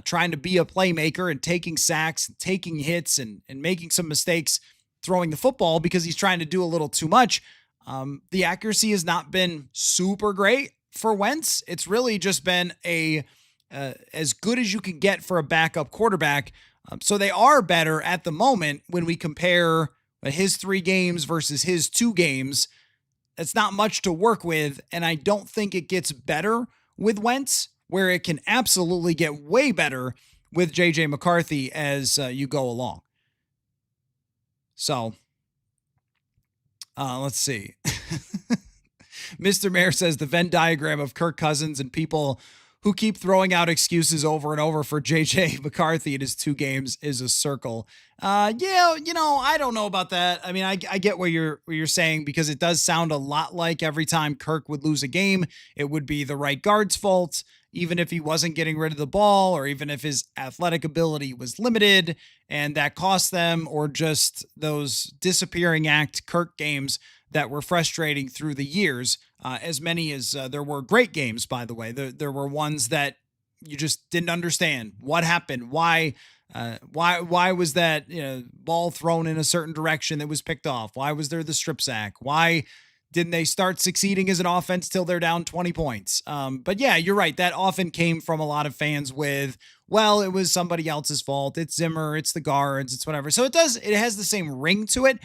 trying to be a playmaker and taking sacks, and taking hits, and making some mistakes throwing the football because he's trying to do a little too much. The accuracy has not been super great for Wentz. It's really just been as good as you can get for a backup quarterback. So they are better at the moment when we compare his 3 games versus his 2 games. It's not much to work with, and I don't think it gets better with Wentz, where it can absolutely get way better with JJ McCarthy as you go along. So, let's see. Mr. Mayor says the Venn diagram of Kirk Cousins and people who keep throwing out excuses over and over for JJ McCarthy in his 2 games is a circle. Yeah, I don't know about that. I mean, I get what you're saying, because it does sound a lot like every time Kirk would lose a game, it would be the right guard's fault, even if he wasn't getting rid of the ball, or even if his athletic ability was limited and that cost them, or just those disappearing act Kirk games that were frustrating through the years. As many as there were great games, by the way. There were ones that you just didn't understand what happened, why Why was that ball thrown in a certain direction that was picked off? Why was there the strip sack? Why didn't they start succeeding as an offense till they're down 20 points? But yeah, you're right. That often came from a lot of fans with, well, it was somebody else's fault. It's Zimmer, it's the guards, it's whatever. So it has the same ring to it.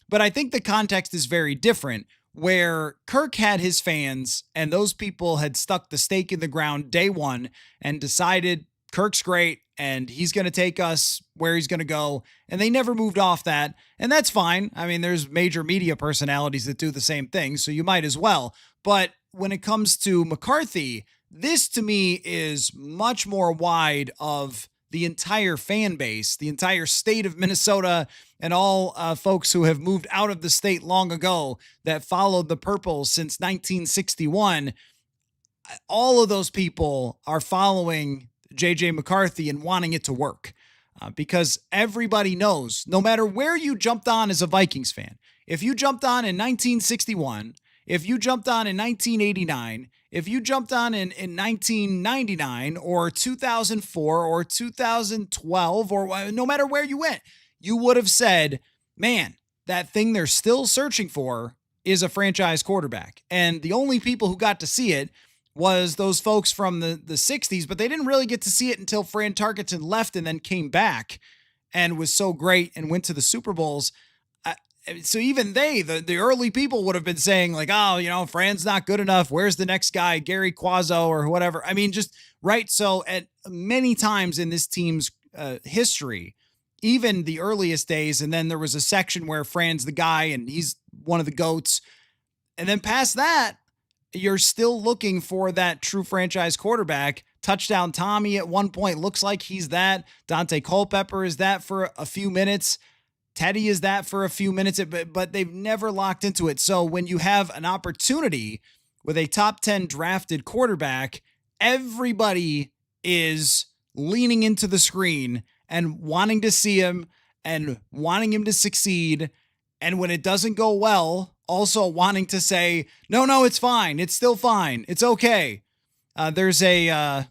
But I think the context is very different, where Kirk had his fans and those people had stuck the stake in the ground day one and decided Kirk's great and he's going to take us where he's going to go. And they never moved off that. And that's fine. I mean, there's major media personalities that do the same thing, so you might as well. But when it comes to McCarthy, this to me is much more wide of the entire fan base, the entire state of Minnesota, and all folks who have moved out of the state long ago that followed the Purple since 1961. All of those people are following JJ McCarthy and wanting it to work because everybody knows, no matter where you jumped on as a Vikings fan, if you jumped on in 1961, if you jumped on in 1989, if you jumped on in 1999 or 2004 or 2012, or no matter where you went, you would have said, man, that thing they're still searching for is a franchise quarterback. And the only people who got to see it was those folks from the 60s, but they didn't really get to see it until Fran Tarkenton left and then came back and was so great and went to the Super Bowls. So even the early people would have been saying like, oh, Fran's not good enough. Where's the next guy, Gary Quazzo or whatever? I mean, just right. So at many times in this team's history, even the earliest days, and then there was a section where Fran's the guy and he's one of the GOATs. And then past that, you're still looking for that true franchise quarterback. Touchdown Tommy at one point looks like he's that. Dante Culpepper is that for a few minutes. Teddy is that for a few minutes, but they've never locked into it. So when you have an opportunity with a top 10 drafted quarterback, everybody is leaning into the screen and wanting to see him and wanting him to succeed. And when it doesn't go well, also wanting to say, no, it's fine. It's still fine. It's okay. There's a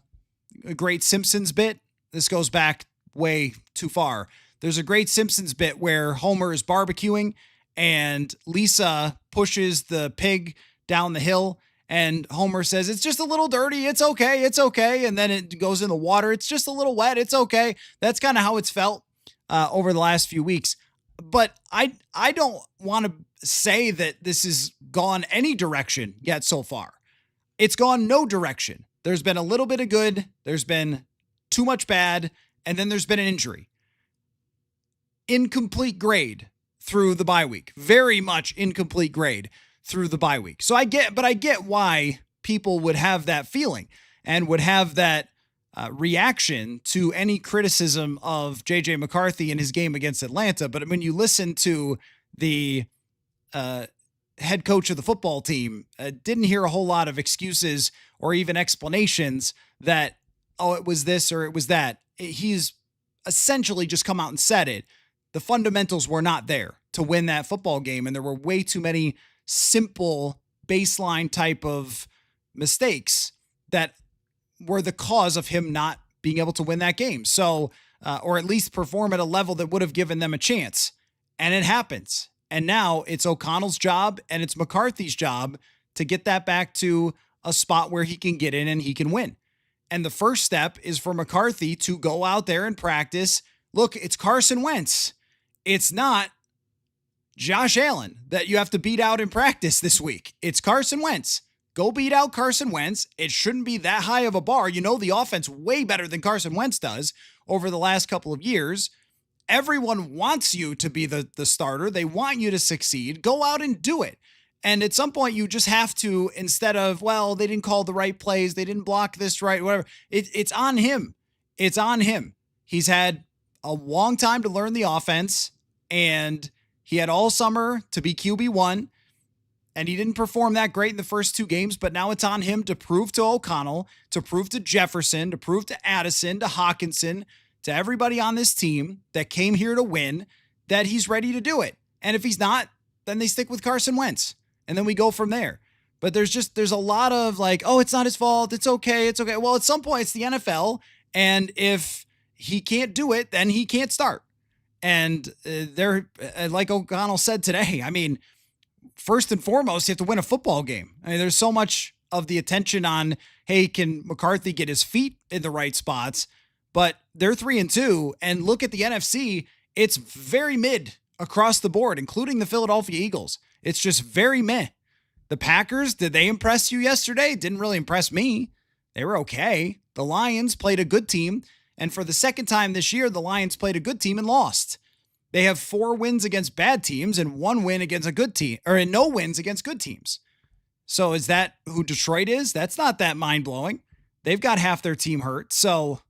great Simpsons bit. This goes back way too far. There's a great Simpsons bit where Homer is barbecuing and Lisa pushes the pig down the hill and Homer says, it's just a little dirty. It's okay. It's okay. And then it goes in the water. It's just a little wet. It's okay. That's kind of how it's felt over the last few weeks. But I don't want to say that this has gone any direction yet so far. It's gone no direction. There's been a little bit of good. There's been too much bad. And then there's been an injury. Incomplete grade through the bye week. Very much incomplete grade through the bye week. So I get why people would have that feeling and would have that reaction to any criticism of JJ McCarthy in his game against Atlanta. But when you listen to the head coach of the football team, didn't hear a whole lot of excuses or even explanations that, oh, it was this or it was that. He's essentially just come out and said it. The fundamentals were not there to win that football game. And there were way too many simple baseline type of mistakes that were the cause of him not being able to win that game. So, or at least perform at a level that would have given them a chance. And it happens. And now it's O'Connell's job and it's McCarthy's job to get that back to a spot where he can get in and he can win. And the first step is for McCarthy to go out there and practice. Look, it's Carson Wentz. It's not Josh Allen that you have to beat out in practice this week. It's Carson Wentz. Go beat out Carson Wentz. It shouldn't be that high of a bar. You know the offense way better than Carson Wentz does over the last couple of years. Everyone wants you to be the starter. They want you to succeed. Go out and do it. And at some point, you just have to, instead of, well, they didn't call the right plays, they didn't block this right, whatever. It's on him. It's on him. He's had a long time to learn the offense, and he had all summer to be QB1, and he didn't perform that great in the first two games, but now it's on him to prove to O'Connell, to prove to Jefferson, to prove to Addison, to Hawkinson, to everybody on this team that came here to win, that he's ready to do it. And if he's not, then they stick with Carson Wentz. And then we go from there. But there's a lot of like, oh, it's not his fault. It's okay. It's okay. Well, at some point it's the NFL. And if he can't do it, then he can't start. And they're, like O'Connell said today, I mean, first and foremost, you have to win a football game. I mean, there's so much of the attention on, hey, can McCarthy get his feet in the right spots? But they're 3-2, and look at the NFC. It's very mid across the board, including the Philadelphia Eagles. It's just very meh. The Packers, did they impress you yesterday? Didn't really impress me. They were okay. The Lions played a good team, and for the second time this year, the Lions played a good team and lost. They have 4 wins against bad teams and 1 win against a good team, or no wins against good teams. So is that who Detroit is? That's not that mind-blowing. They've got half their team hurt. So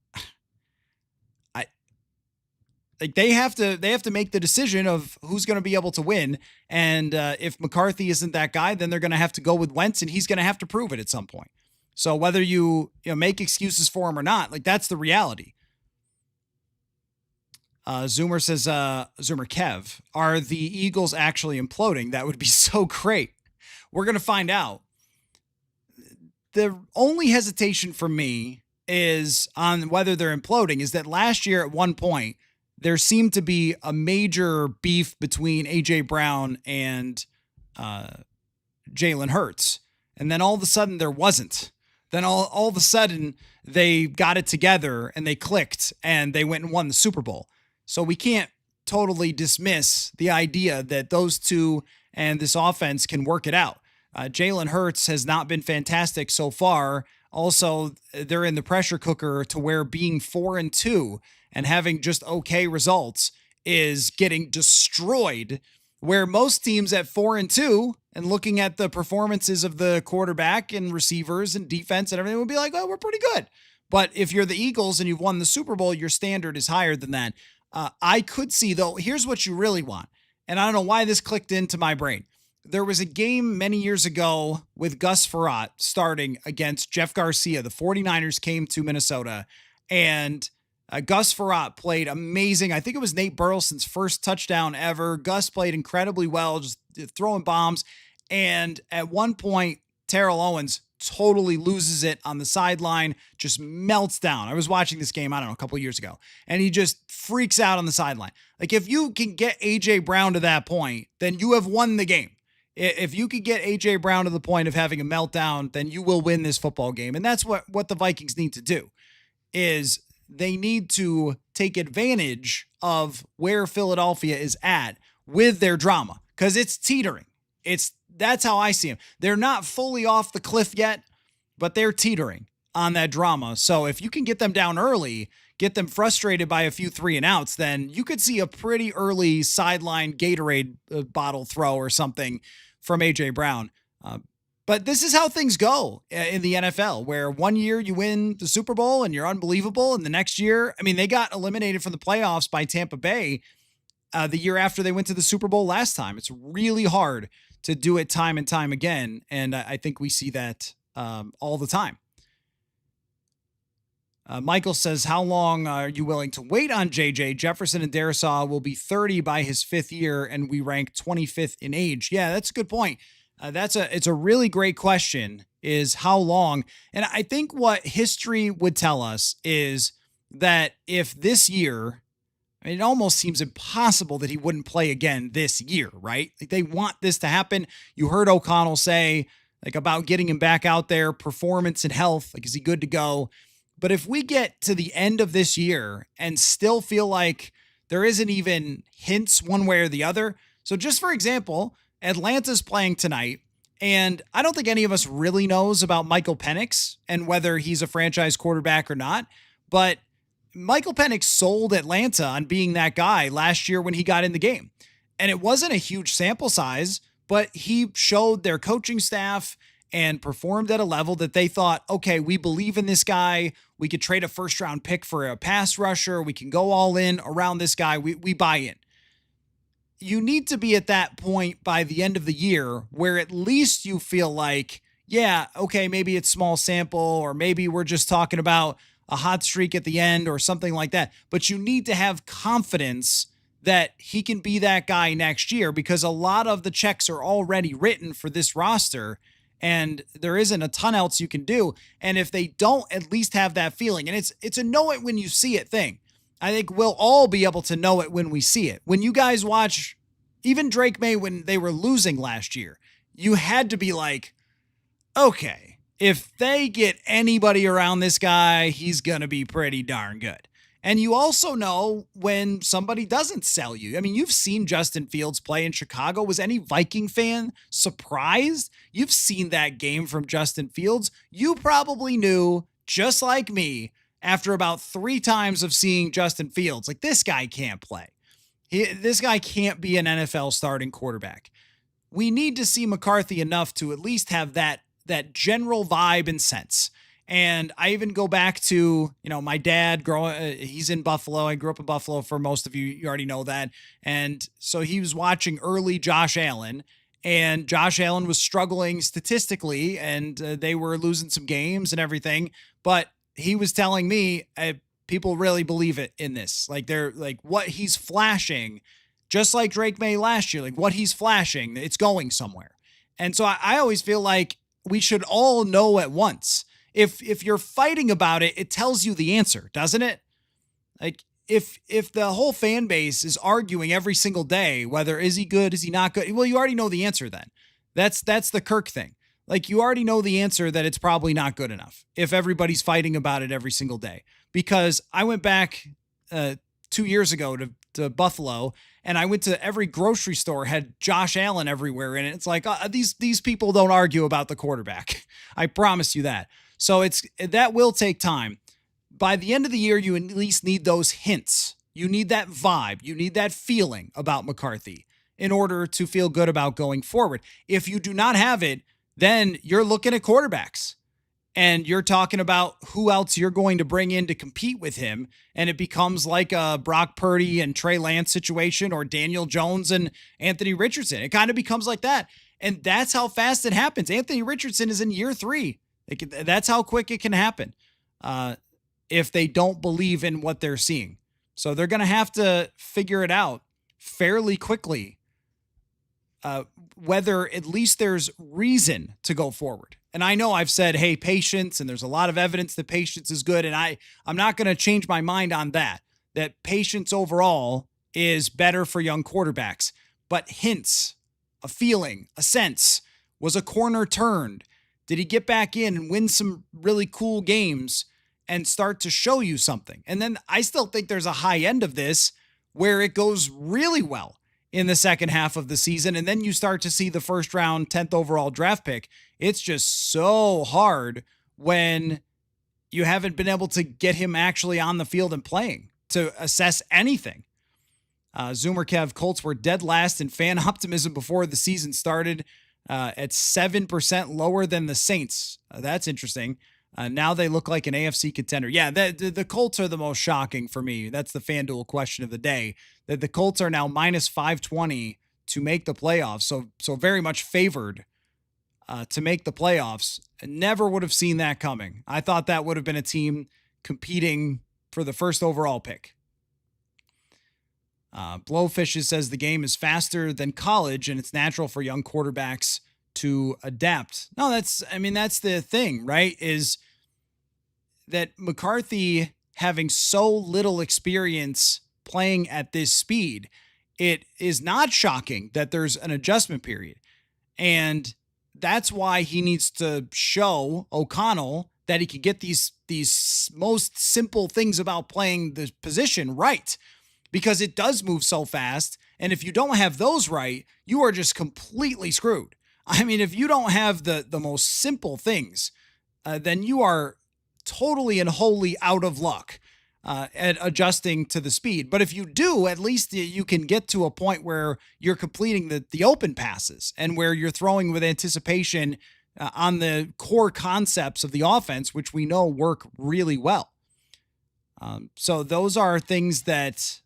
they have to make the decision of who's going to be able to win. And if McCarthy isn't that guy, then they're going to have to go with Wentz, and he's going to have to prove it at some point. So whether you make excuses for him or not, like, that's the reality. Zoomer says, Zoomer Kev, are the Eagles actually imploding? That would be so great. We're going to find out. The only hesitation for me is on whether they're imploding is that last year at one point, there seemed to be a major beef between A.J. Brown and Jalen Hurts. And then all of a sudden there wasn't. Then all of a sudden they got it together and they clicked and they went and won the Super Bowl. So we can't totally dismiss the idea that those two and this offense can work it out. Jalen Hurts has not been fantastic so far. Also, they're in the pressure cooker to where being 4-2 and having just okay results is getting destroyed, where most teams at 4-2 and looking at the performances of the quarterback and receivers and defense and everything would be like, oh, we're pretty good. But if you're the Eagles and you've won the Super Bowl, your standard is higher than that. I could see, though, here's what you really want. And I don't know why this clicked into my brain. There was a game many years ago with Gus Frerotte starting against Jeff Garcia. The 49ers came to Minnesota, and Gus Frerotte played amazing. I think it was Nate Burleson's first touchdown ever. Gus played incredibly well, just throwing bombs. And at one point, Terrell Owens totally loses it on the sideline, just melts down. I was watching this game, I don't know, a couple of years ago, and he just freaks out on the sideline. Like, if you can get A.J. Brown to that point, then you have won the game. If you could get A.J. Brown to the point of having a meltdown, then you will win this football game. And that's what the Vikings need to do, is they need to take advantage of where Philadelphia is at with their drama, because it's teetering. That's how I see them. They're not fully off the cliff yet, but they're teetering on that drama. So if you can get them down early, get them frustrated by a few 3-and-outs, then you could see a pretty early sideline Gatorade bottle throw or something from A.J. Brown. But this is how things go in the NFL, where one year you win the Super Bowl and you're unbelievable, and the next year, I mean, they got eliminated from the playoffs by Tampa Bay the year after they went to the Super Bowl last time. It's really hard to do it time and time again, and I think we see that all the time. Michael says, how long are you willing to wait on JJ? Jefferson and Darisaw will be 30 by his 5th year, and we rank 25th in age. Yeah, that's a good point. It's a really great question, is how long? And I think what history would tell us is that if this year, I mean, it almost seems impossible that he wouldn't play again this year, right? Like, they want this to happen. You heard O'Connell say, like, about getting him back out there, performance and health. Like, is he good to go? But if we get to the end of this year and still feel like there isn't even hints one way or the other. So just for example, Atlanta's playing tonight, and I don't think any of us really knows about Michael Penix and whether he's a franchise quarterback or not. But Michael Penix sold Atlanta on being that guy last year when he got in the game. And it wasn't a huge sample size, but he showed their coaching staff and performed at a level that they thought, okay, we believe in this guy. We could trade a first-round pick for a pass rusher. We can go all in around this guy. We buy in. You need to be at that point by the end of the year where at least you feel like, yeah, okay, maybe it's small sample, or maybe we're just talking about a hot streak at the end or something like that. But you need to have confidence that he can be that guy next year, because a lot of the checks are already written for this roster, and there isn't a ton else you can do. And if they don't at least have that feeling, and it's a know it when you see it thing. I think we'll all be able to know it when we see it. When you guys watch, even Drake May, when they were losing last year, you had to be like, okay, if they get anybody around this guy, he's going to be pretty darn good. And you also know when somebody doesn't sell you. I mean, you've seen Justin Fields play in Chicago. Was any Viking fan surprised? You've seen that game from Justin Fields. You probably knew, just like me, after about 3 times of seeing Justin Fields, like, this guy can't play. This guy can't be an NFL starting quarterback. We need to see McCarthy enough to at least have that general vibe and sense. And I even go back to, my dad he's in Buffalo. I grew up in Buffalo. For most of you, you already know that. And so he was watching early Josh Allen, and Josh Allen was struggling statistically, and they were losing some games and everything. But he was telling me, people really believe it in this. Like, they're like, what he's flashing, just like Drake May last year, like what he's flashing, it's going somewhere. And so I always feel like we should all know at once. If you're fighting about it, it tells you the answer, doesn't it? Like, if the whole fan base is arguing every single day, whether is he good, is he not good? Well, you already know the answer then. That's the Kirk thing. Like, you already know the answer that it's probably not good enough if everybody's fighting about it every single day. Because I went back 2 years ago to Buffalo, and I went to every grocery store, had Josh Allen everywhere in it. It's like, these people don't argue about the quarterback. I promise you that. So that will take time. By the end of the year, you at least need those hints. You need that vibe. You need that feeling about McCarthy in order to feel good about going forward. If you do not have it, then you're looking at quarterbacks and you're talking about who else you're going to bring in to compete with him. And it becomes like a Brock Purdy and Trey Lance situation, or Daniel Jones and Anthony Richardson. It kind of becomes like that. And that's how fast it happens. Anthony Richardson is in year 3. That's how quick it can happen if they don't believe in what they're seeing. So they're going to have to figure it out fairly quickly, whether at least there's reason to go forward. And I know I've said, hey, patience, and there's a lot of evidence that patience is good. And I'm not going to change my mind on that patience overall is better for young quarterbacks. But hints, a feeling, a sense, was a corner turned? Did he get back in and win some really cool games and start to show you something? And then I still think there's a high end of this where it goes really well in the second half of the season. And then you start to see the first round, 10th overall draft pick. It's just so hard when you haven't been able to get him actually on the field and playing to assess anything. Zoomer Kev, Colts were dead last in fan optimism before the season started. At 7% lower than the Saints. That's interesting. Now they look like an AFC contender. Yeah, the Colts are the most shocking for me. That's the FanDuel question of the day. That the Colts are now minus 520 to make the playoffs. So very much favored to make the playoffs. I never would have seen that coming. I thought that would have been a team competing for the first overall pick. Blowfish says the game is faster than college and it's natural for young quarterbacks to adapt. No, that's the thing, right? Is that McCarthy having so little experience playing at this speed, it is not shocking that there's an adjustment period. And that's why he needs to show O'Connell that he can get these most simple things about playing the position right. Because it does move so fast. And if you don't have those right, you are just completely screwed. I mean, if you don't have the most simple things, then you are totally and wholly out of luck at adjusting to the speed. But if you do, at least you can get to a point where you're completing the open passes and where you're throwing with anticipation on the core concepts of the offense, which we know work really well. So those are things that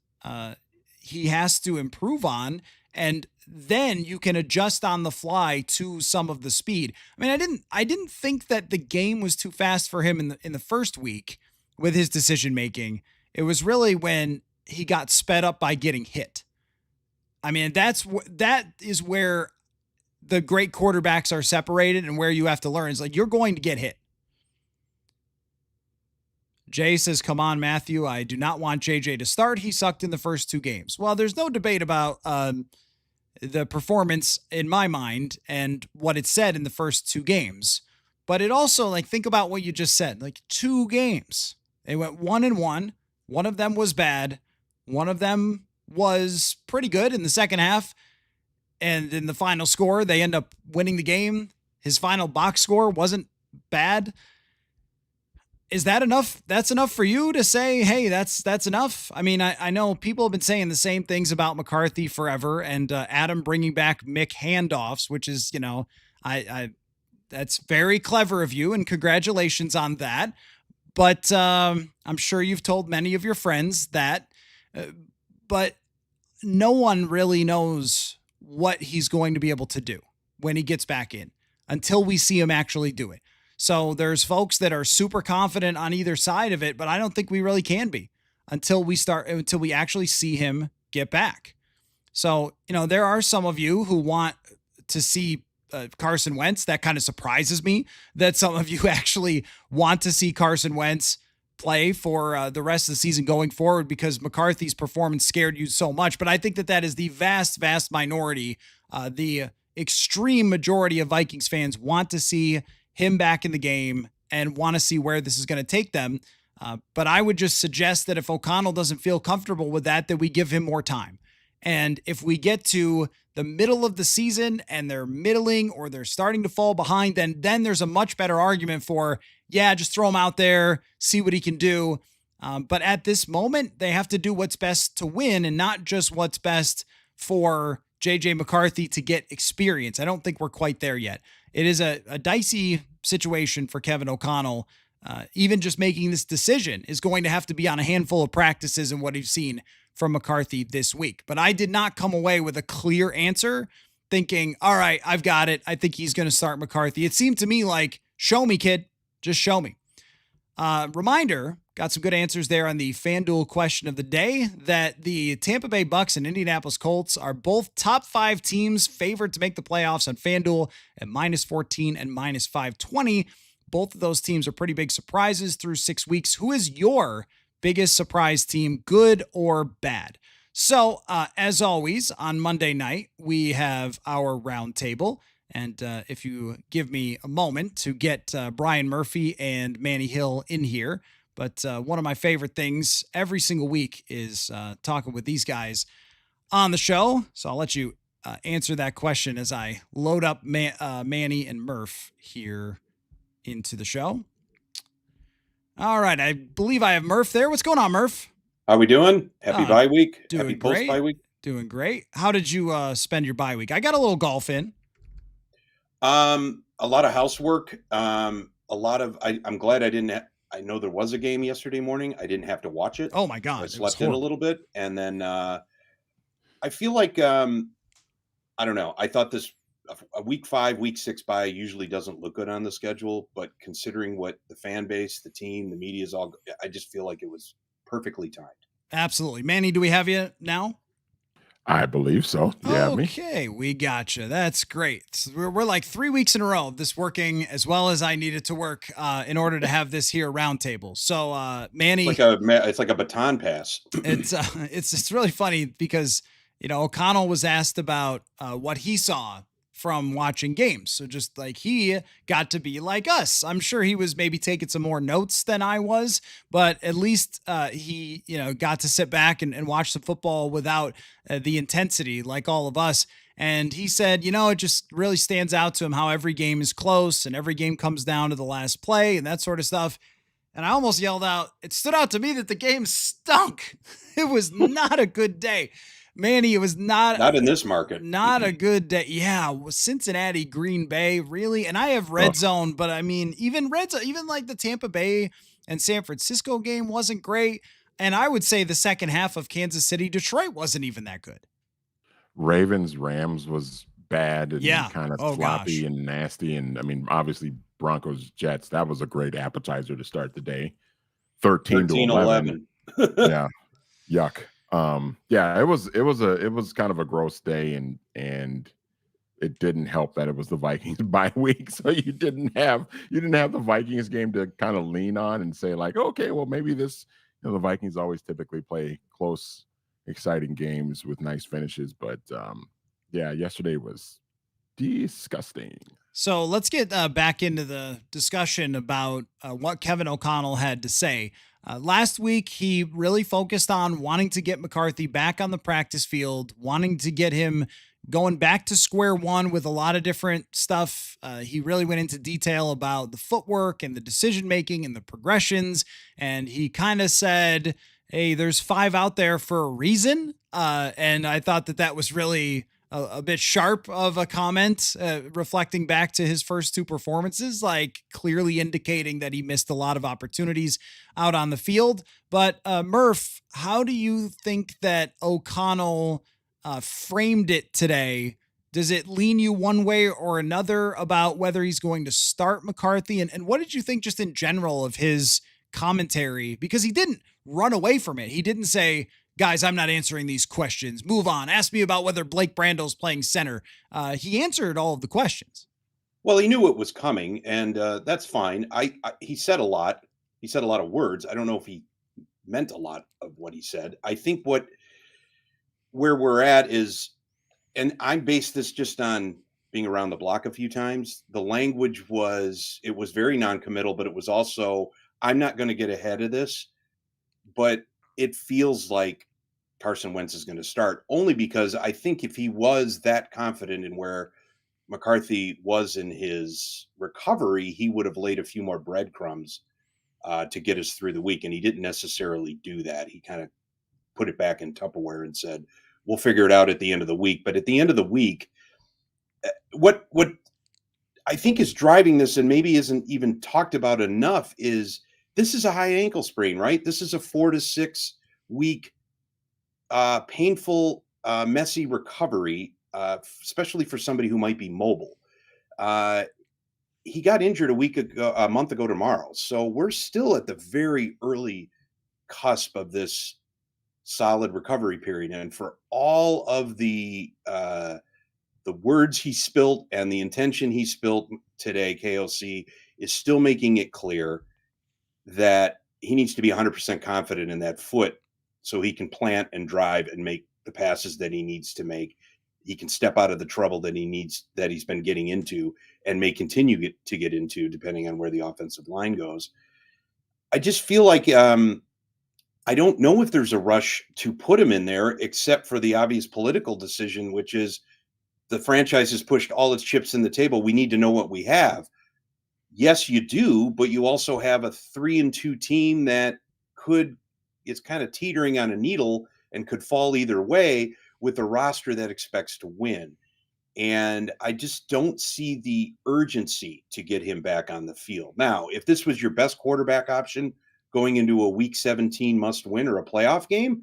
he has to improve on, and then you can adjust on the fly to some of the speed. I mean, I didn't think that the game was too fast for him in the first week with his decision making. It was really when he got sped up by getting hit. I mean, that is where the great quarterbacks are separated, and where you have to learn is like, you're going to get hit. Jay says, come on, Matthew. I do not want JJ to start. He sucked in the first 2 games. Well, there's no debate about the performance in my mind and what it said in the first 2 games. But it also, like, think about what you just said. Like, 2 games. They went 1-1. One of them was bad. One of them was pretty good in the second half. And in the final score, they end up winning the game. His final box score wasn't bad. Is that enough? That's enough for you to say, hey, that's enough? I mean, I know people have been saying the same things about McCarthy forever, and Adam bringing back Mick handoffs, which is, I that's very clever of you, and congratulations on that. But I'm sure you've told many of your friends that, but no one really knows what he's going to be able to do when he gets back in until we see him actually do it. So there's folks that are super confident on either side of it, but I don't think we really can be until we actually see him get back. So, there are some of you who want to see Carson Wentz. That kind of surprises me that some of you actually want to see Carson Wentz play for the rest of the season going forward because McCarthy's performance scared you so much. But I think that is the vast, vast minority. The extreme majority of Vikings fans want to see him back in the game and want to see where this is going to take them. But I would just suggest that if O'Connell doesn't feel comfortable with that we give him more time. And if we get to the middle of the season and they're middling or they're starting to fall behind, then there's a much better argument for, just throw him out there, see what he can do. But at this moment, they have to do what's best to win and not just what's best for JJ McCarthy to get experience. I don't think we're quite there yet. It is a dicey situation for Kevin O'Connell. Even just making this decision is going to have to be on a handful of practices and what he's seen from McCarthy this week. But I did not come away with a clear answer thinking, all right, I've got it. I think he's going to start McCarthy. It seemed to me like, show me, kid. Just show me. Reminder, got some good answers there on the FanDuel question of the day that the Tampa Bay Bucks and Indianapolis Colts are both top 5 teams favored to make the playoffs on FanDuel at -14 and -520. Both of those teams are pretty big surprises through 6 weeks. Who is your biggest surprise team, good or bad? So, as always, on Monday night, we have our roundtable. And if you give me a moment to get Brian Murphy and Manny Hill in here. But one of my favorite things every single week is talking with these guys on the show. So I'll let you answer that question as I load up Manny and Murph here into the show. All right. I believe I have Murph there. What's going on, Murph? How we doing? Happy bye week. Doing Happy great. post-bye week. Doing great. How did you spend your bye week? I got a little golf in. A lot of housework. I'm glad I didn't. I know there was a game yesterday morning. I didn't have to watch it. Oh my God. I slept in a little bit. And then I feel like, I don't know. I thought a week 5, week 6 bye usually doesn't look good on the schedule, but considering what the fan base, the team, the media is all, I just feel like it was perfectly timed. Absolutely. Manny, do we have you now? I believe so. Yeah. Okay, we gotcha. That's great. So we're like 3 weeks in a row of this working as well as I needed to work in order to have this here roundtable. So, Manny, it's like a baton pass. It's really funny because O'Connell was asked about what he saw from watching games. So just like he got to be like us. I'm sure he was maybe taking some more notes than I was, but at least he, got to sit back and watch some football without the intensity like all of us. And he said, it just really stands out to him how every game is close and every game comes down to the last play and that sort of stuff. And I almost yelled out, it stood out to me that the game stunk. It was not a good day. Manny, it was not in this market. Not a good day. Yeah, Cincinnati, Green Bay, really. And I have red zone, but I mean, even red zone, even like the Tampa Bay and San Francisco game wasn't great. And I would say the second half of Kansas City, Detroit wasn't even that good. Ravens, Rams was bad and kind of sloppy and nasty. And I mean, obviously Broncos, Jets, that was a great appetizer to start the day. 13-11. Yeah. Yuck. It was kind of a gross day and it didn't help that it was the Vikings bye week. So you didn't have the Vikings game to kind of lean on and say like, okay, well, maybe this, the Vikings always typically play close, exciting games with nice finishes. But yeah, yesterday was disgusting. So let's get back into the discussion about what Kevin O'Connell had to say. Last week, he really focused on wanting to get McCarthy back on the practice field, wanting to get him going back to square one with a lot of different stuff. He really went into detail about the footwork and the decision-making and the progressions. And he kind of said, hey, there's 5 out there for a reason. And I thought that was really a bit sharp of a comment, reflecting back to his first 2 performances, like clearly indicating that he missed a lot of opportunities out on the field. But Murph, how do you think that O'Connell framed it today? Does it lean you one way or another about whether he's going to start McCarthy? And what did you think just in general of his commentary? Because he didn't run away from it. He didn't say, guys, I'm not answering these questions. Move on. Ask me about whether Blake Brandel's playing center. He answered all of the questions. Well, he knew it was coming, and that's fine. He said a lot. He said a lot of words. I don't know if he meant a lot of what he said. I think where we're at is, and I based this just on being around the block a few times. The language was very non-committal, but it was also, I'm not going to get ahead of this, but it feels like Carson Wentz is going to start, only because I think if he was that confident in where McCarthy was in his recovery, he would have laid a few more breadcrumbs to get us through the week. And he didn't necessarily do that. He kind of put it back in Tupperware and said, we'll figure it out at the end of the week. But at the end of the week, what I think is driving this, and maybe isn't even talked about enough, is this is a high ankle sprain, right? This is a 4 to 6 week painful, messy recovery, especially for somebody who might be mobile. He got injured a month ago tomorrow. So we're still at the very early cusp of this solid recovery period. And for all of the words he spilt and the intention he spilt today, KOC is still making it clear that he needs to be 100% confident in that foot so he can plant and drive and make the passes that he needs to make. He can step out of the trouble that he's been getting into and may continue to get into, depending on where the offensive line goes. I just feel like I don't know if there's a rush to put him in there, except for the obvious political decision, which is the franchise has pushed all its chips in the table. We need to know what we have. Yes, you do, but you also have a 3-2 team that is kind of teetering on a needle and could fall either way, with a roster that expects to win. And I just don't see the urgency to get him back on the field. Now, if this was your best quarterback option going into a week 17 must win or a playoff game,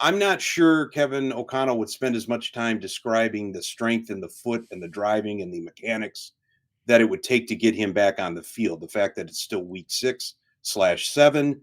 I'm not sure Kevin O'Connell would spend as much time describing the strength in the foot and the driving and the mechanics that it would take to get him back on the field. The fact that it's still week 6/7,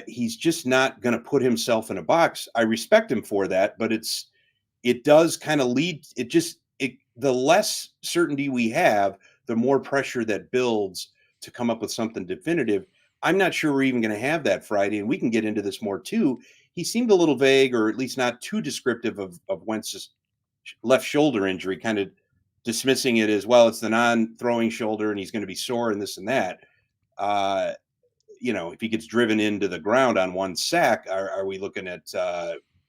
he's just not going to put himself in a box. I respect him for that, but it does kind of lead. The less certainty we have, the more pressure that builds to come up with something definitive. I'm not sure we're even going to have that Friday, and we can get into this more too. He seemed a little vague, or at least not too descriptive of Wentz's left shoulder injury, kind of dismissing it as, well, it's the non-throwing shoulder and he's going to be sore and this and that. If he gets driven into the ground on one sack, are we looking at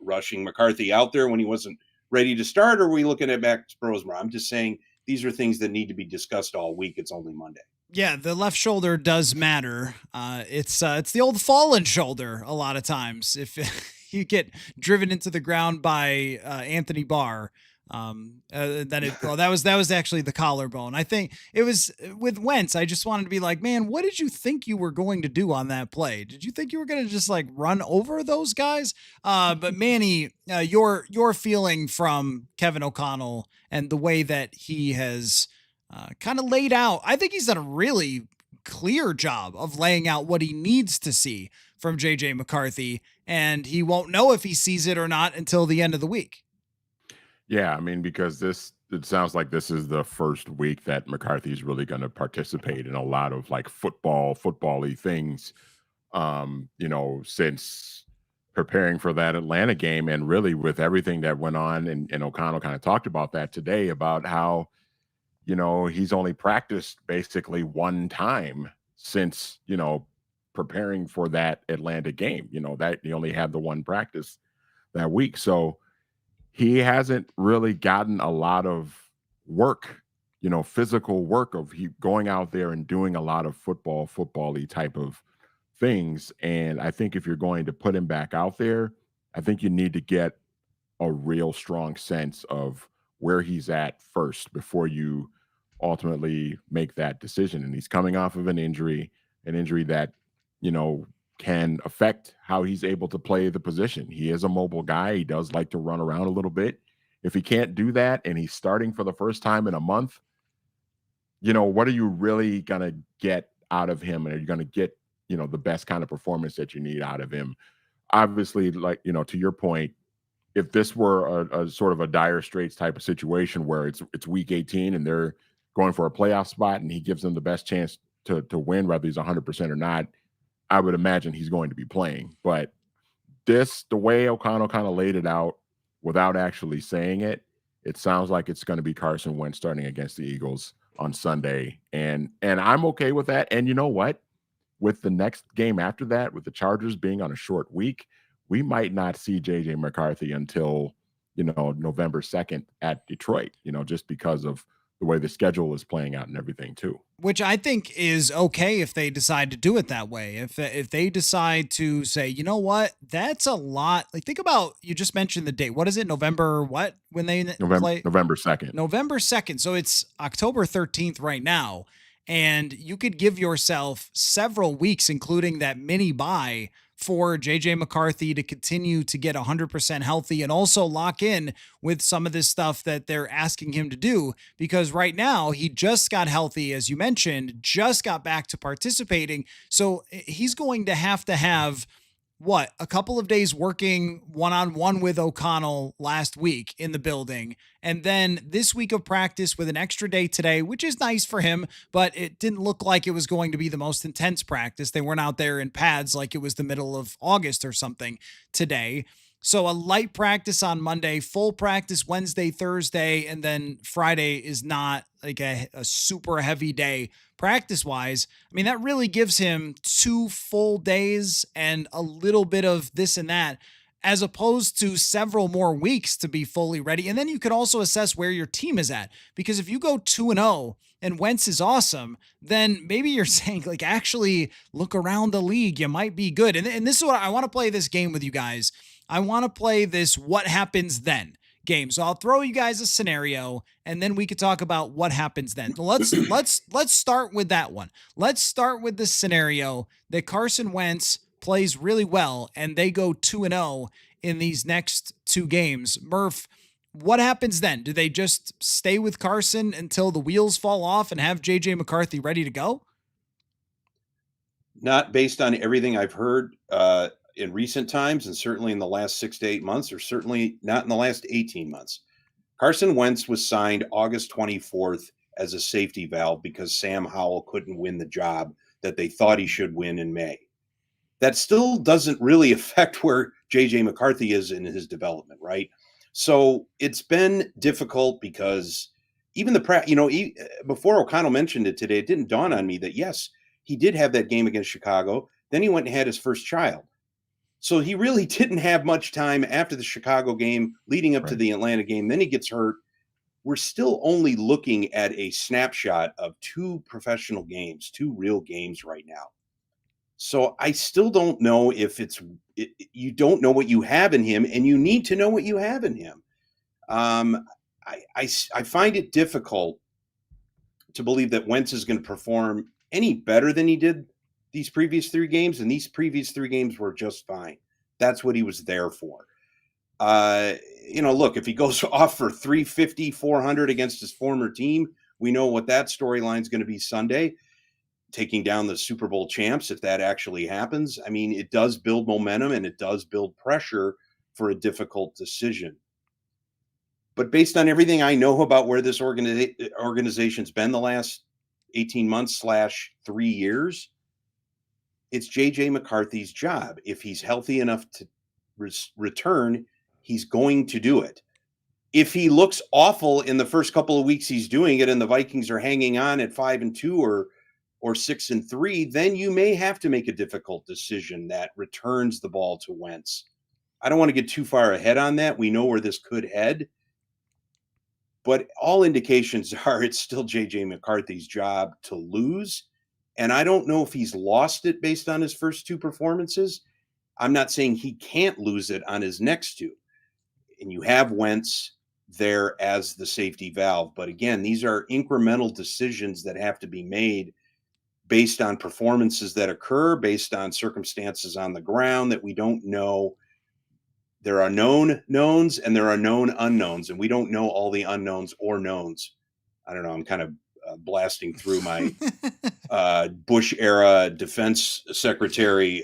rushing McCarthy out there when he wasn't ready to start, or are we looking at Max Brosmer? I'm just saying these are things that need to be discussed all week. It's only Monday. Yeah, the left shoulder does matter. It's the old fallen shoulder a lot of times. If you get driven into the ground by Anthony Barr, that was actually the collarbone. I think it was with Wentz. I just wanted to be like, man, what did you think you were going to do on that play? Did you think you were going to just like run over those guys? But Manny, your feeling from Kevin O'Connell and the way that he has kind of laid out, I think he's done a really clear job of laying out what he needs to see from JJ McCarthy, and he won't know if he sees it or not until the end of the week. Yeah, I mean, because this it sounds like this is the first week that McCarthy's really going to participate in a lot of like football-y things, since preparing for that Atlanta game, and really with everything that went on. And O'Connell kind of talked about that today, about how, he's only practiced basically one time since, preparing for that Atlanta game, that he only had the one practice that week. So he hasn't really gotten a lot of work, physical work of going out there and doing a lot of football-y type of things. And I think if you're going to put him back out there, I think you need to get a real strong sense of where he's at first before you ultimately make that decision. And he's coming off of an injury that, can affect how he's able to play the position. He is a mobile guy. He does like to run around a little bit. If he can't do that and he's starting for the first time in a month, what are you really going to get out of him? And are you going to get, the best kind of performance that you need out of him? Obviously, like, to your point, if this were a sort of a dire straits type of situation where it's week 18 and they're going for a playoff spot and he gives them the best chance to win, whether he's 100% or not, I would imagine he's going to be playing. But the way O'Connell kind of laid it out without actually saying it, it sounds like it's going to be Carson Wentz starting against the Eagles on Sunday. And I'm okay with that. And you know what? With the next game after that, with the Chargers being on a short week, we might not see JJ McCarthy until, November 2nd at Detroit, just because of the way the schedule is playing out and everything too. Which I think is okay if they decide to do it that way. If they decide to say, you know what, that's a lot. Like, think about, you just mentioned the date. What is it? November what? When they play? November 2nd. November 2nd. So it's October 13th right now. And you could give yourself several weeks, including that mini bye, for JJ McCarthy to continue to get 100% healthy and also lock in with some of this stuff that they're asking him to do. Because right now he just got healthy, as you mentioned, just got back to participating. So he's going to have a couple of days working one-on-one with O'Connell last week in the building. And then this week of practice with an extra day today, which is nice for him, but it didn't look like it was going to be the most intense practice. They weren't out there in pads like it was the middle of August or something today. So a light practice on Monday, full practice Wednesday, Thursday, and then Friday is not like a super heavy day practice-wise. I mean, that really gives him 2 full days and a little bit of this and that, as opposed to several more weeks to be fully ready. And then you can also assess where your team is at. Because if you go 2-0 and Wentz is awesome, then maybe you're saying, like, actually look around the league. You might be good. And this is what I want to play this game with you guys. I want to play this what happens then game. So I'll throw you guys a scenario and then we could talk about what happens then. Let's start with that one. Let's start with the scenario that Carson Wentz plays really well and they go 2-0 in these next 2 games. Murph, what happens then? Do they just stay with Carson until the wheels fall off and have JJ McCarthy ready to go? Not based on everything I've heard in recent times, and certainly in the last 6 to 8 months, or certainly not in the last 18 months. Carson Wentz was signed August 24th as a safety valve because Sam Howell couldn't win the job that they thought he should win in May. That still doesn't really affect where JJ McCarthy is in his development, right? So it's been difficult because even before O'Connell mentioned it today, it didn't dawn on me that, yes, he did have that game against Chicago. Then he went and had his first child. So he really didn't have much time after the Chicago game leading up to the Atlanta game. Then he gets hurt. We're still only looking at a snapshot of 2 professional games, 2 real games right now. So I still don't know if you don't know what you have in him, and you need to know what you have in him. I find it difficult to believe that Wentz is going to perform any better than he did these previous 3 games, and these previous 3 games were just fine. That's what he was there for. Look, if he goes off for 350, 400 against his former team, we know what that storyline is going to be Sunday, taking down the Super Bowl champs if that actually happens. I mean, it does build momentum and it does build pressure for a difficult decision. But based on everything I know about where this organization's been the last 18 months / 3 years, it's JJ McCarthy's job. If he's healthy enough to return, he's going to do it. If he looks awful in the first couple of weeks he's doing it and the Vikings are hanging on at 5-2 or 6-3, then you may have to make a difficult decision that returns the ball to Wentz. I don't want to get too far ahead on that. We know where this could head. But all indications are it's still JJ McCarthy's job to lose. And I don't know if he's lost it based on his first 2 performances. I'm not saying he can't lose it on his next 2. And you have Wentz there as the safety valve. But again, these are incremental decisions that have to be made based on performances that occur, based on circumstances on the ground that we don't know. There are known knowns and there are known unknowns, and we don't know all the unknowns or knowns. I don't know. I'm kind of blasting through my Bush era defense secretary,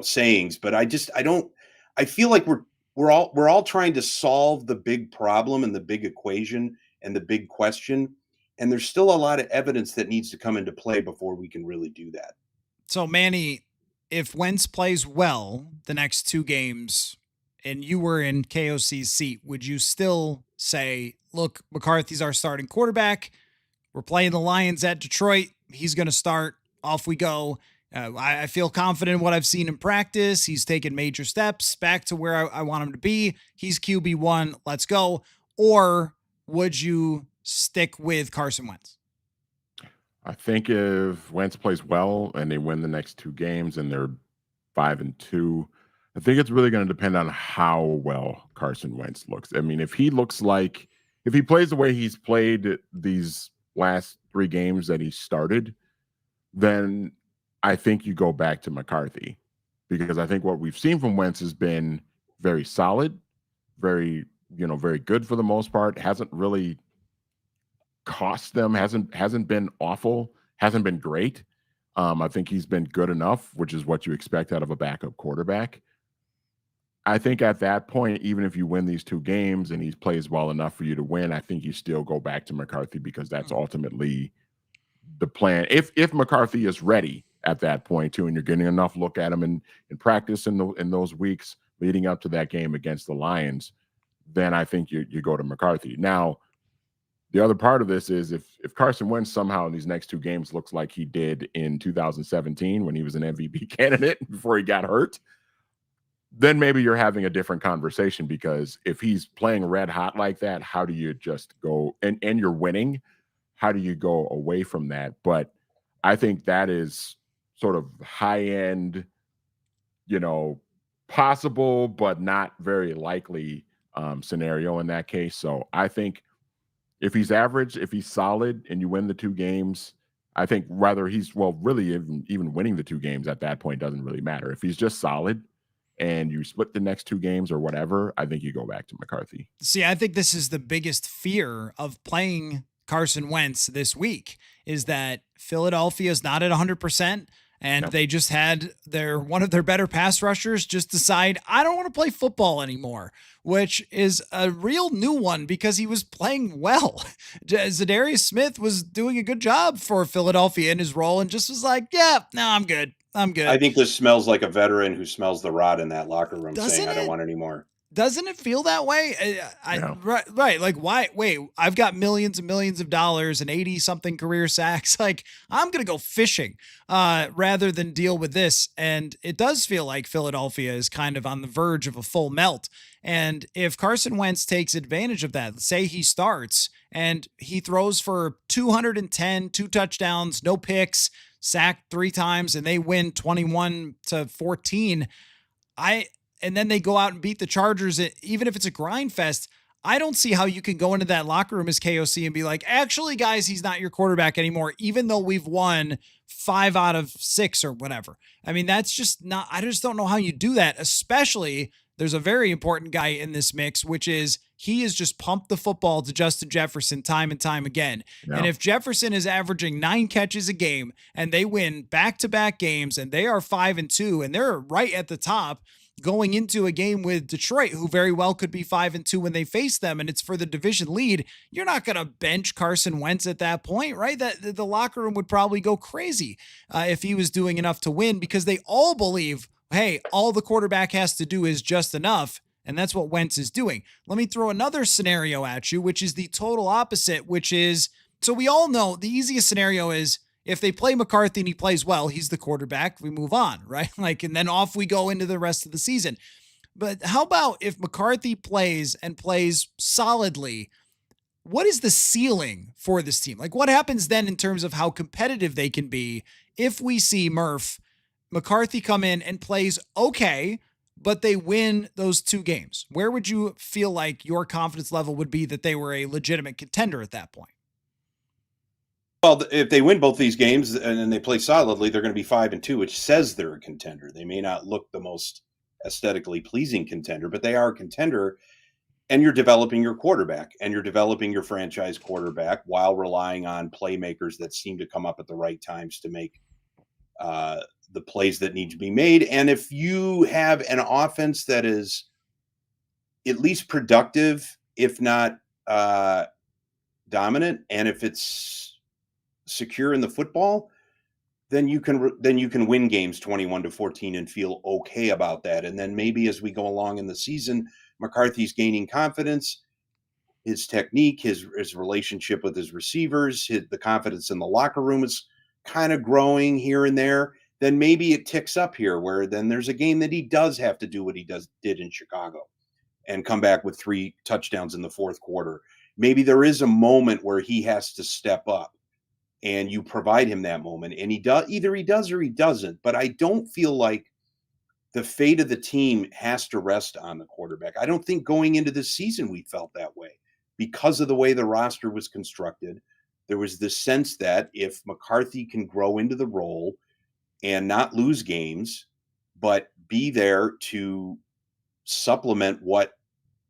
sayings, but I feel like we're all trying to solve the big problem and the big equation and the big question. And there's still a lot of evidence that needs to come into play before we can really do that. So Manny, if Wentz plays well the next 2 games and you were in KOC's seat, would you still say, look, McCarthy's our starting quarterback. We're playing the Lions at Detroit. He's going to start. Off we go. I feel confident in what I've seen in practice. He's taken major steps back to where I want him to be. He's QB1. Let's go. Or would you stick with Carson Wentz? I think if Wentz plays well and they win the next 2 games and they're 5-2, I think it's really going to depend on how well Carson Wentz looks. I mean, if he plays the way he's played these last 3 games that he started, then I think you go back to McCarthy, because I think what we've seen from Wentz has been very solid, very good for the most part. Hasn't really cost them, hasn't been awful, hasn't been great. I think he's been good enough, which is what you expect out of a backup quarterback. I think at that point, even if you win these 2 games and he plays well enough for you to win, I think you still go back to McCarthy, because that's ultimately the plan. If McCarthy is ready at that point too, and you're getting enough look at him in practice in those weeks leading up to that game against the Lions, then I think you go to McCarthy. Now, the other part of this is if Carson Wentz somehow in these next 2 games looks like he did in 2017 when he was an MVP candidate before he got hurt, then maybe you're having a different conversation, because if he's playing red hot like that, how do you just go and you're winning? How do you go away from that? But I think that is sort of high end, possible, but not very likely scenario in that case. So I think if he's average, if he's solid and you win the 2 games, I think whether he's, really even winning the 2 games at that point doesn't really matter. If he's just solid and you split the next 2 games or whatever, I think you go back to McCarthy. See, I think this is the biggest fear of playing Carson Wentz this week, is that Philadelphia is not at 100%. And they just had one of their better pass rushers just decide, I don't want to play football anymore, which is a real new one because he was playing well. Za'Darius Smith was doing a good job for Philadelphia in his role and just was like, yeah, no, I'm good. I think this smells like a veteran who smells the rot in that locker room saying, I don't want any more. Doesn't it feel that way? Right. Like, why? Wait, I've got millions and millions of dollars and 80-something career sacks. Like, I'm going to go fishing rather than deal with this. And it does feel like Philadelphia is kind of on the verge of a full melt. And if Carson Wentz takes advantage of that, say he starts and he throws for 210, 2 touchdowns, no picks, sacked 3 times, and they win 21-14, and then they go out and beat the Chargers, even if it's a grind fest, I don't see how you can go into that locker room as KOC and be like, actually, guys, he's not your quarterback anymore, even though we've won 5 out of 6 or whatever. I mean, that's just not, I just don't know how you do that, especially there's a very important guy in this mix, which is he has just pumped the football to Justin Jefferson time and time again. Yeah. And if Jefferson is averaging 9 catches a game and they win back-to-back games and they are 5-2 and they're right at the top, going into a game with Detroit, who very well could be 5-2 when they face them, and it's for the division lead, you're not going to bench Carson Wentz at that point, right? That the locker room would probably go crazy if he was doing enough to win, because they all believe, hey, all the quarterback has to do is just enough, and that's what Wentz is doing. Let me throw another scenario at you, which is the total opposite, which is, so we all know the easiest scenario is, if they play McCarthy and he plays well, he's the quarterback, we move on, right? And then off we go into the rest of the season. But how about if McCarthy plays and plays solidly? What is the ceiling for this team? What happens then in terms of how competitive they can be if we see McCarthy come in and plays okay, but they win those 2 games? Where would you feel like your confidence level would be that they were a legitimate contender at that point? Well, if they win both these games and then they play solidly, they're going to be 5-2, which says they're a contender. They may not look the most aesthetically pleasing contender, but they are a contender. And you're developing your quarterback, and you're developing your franchise quarterback while relying on playmakers that seem to come up at the right times to make the plays that need to be made. And if you have an offense that is at least productive, if not dominant, and if it's secure in the football, then you can win games 21-14 and feel okay about that. And then maybe as we go along in the season, McCarthy's gaining confidence, his technique, his relationship with his receivers, the confidence in the locker room is kind of growing here and there. Then maybe it ticks up here, where then there's a game that he does have to do what he did in Chicago and come back with 3 touchdowns in the fourth quarter. Maybe there is a moment where he has to step up, and you provide him that moment, and either he does or he doesn't. But I don't feel like the fate of the team has to rest on the quarterback. I don't think going into this season we felt that way because of the way the roster was constructed. There was this sense that if McCarthy can grow into the role and not lose games, but be there to supplement what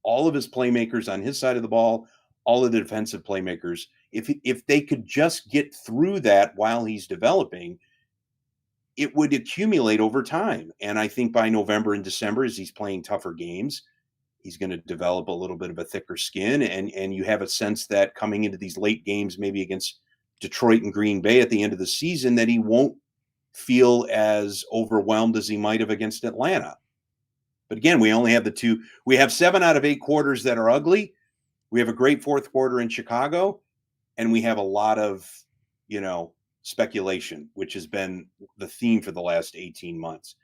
all of his playmakers on his side of the ball, all of the defensive playmakers, if they could just get through that while he's developing, it would accumulate over time. And I think by November and December, as he's playing tougher games, he's going to develop a little bit of a thicker skin. And you have a sense that coming into these late games, maybe against Detroit and Green Bay at the end of the season, that he won't feel as overwhelmed as he might have against Atlanta. But again, we only have the 2. We have 7 out of 8 quarters that are ugly. We have a great fourth quarter in Chicago. And we have a lot of, speculation, which has been the theme for the last 18 months.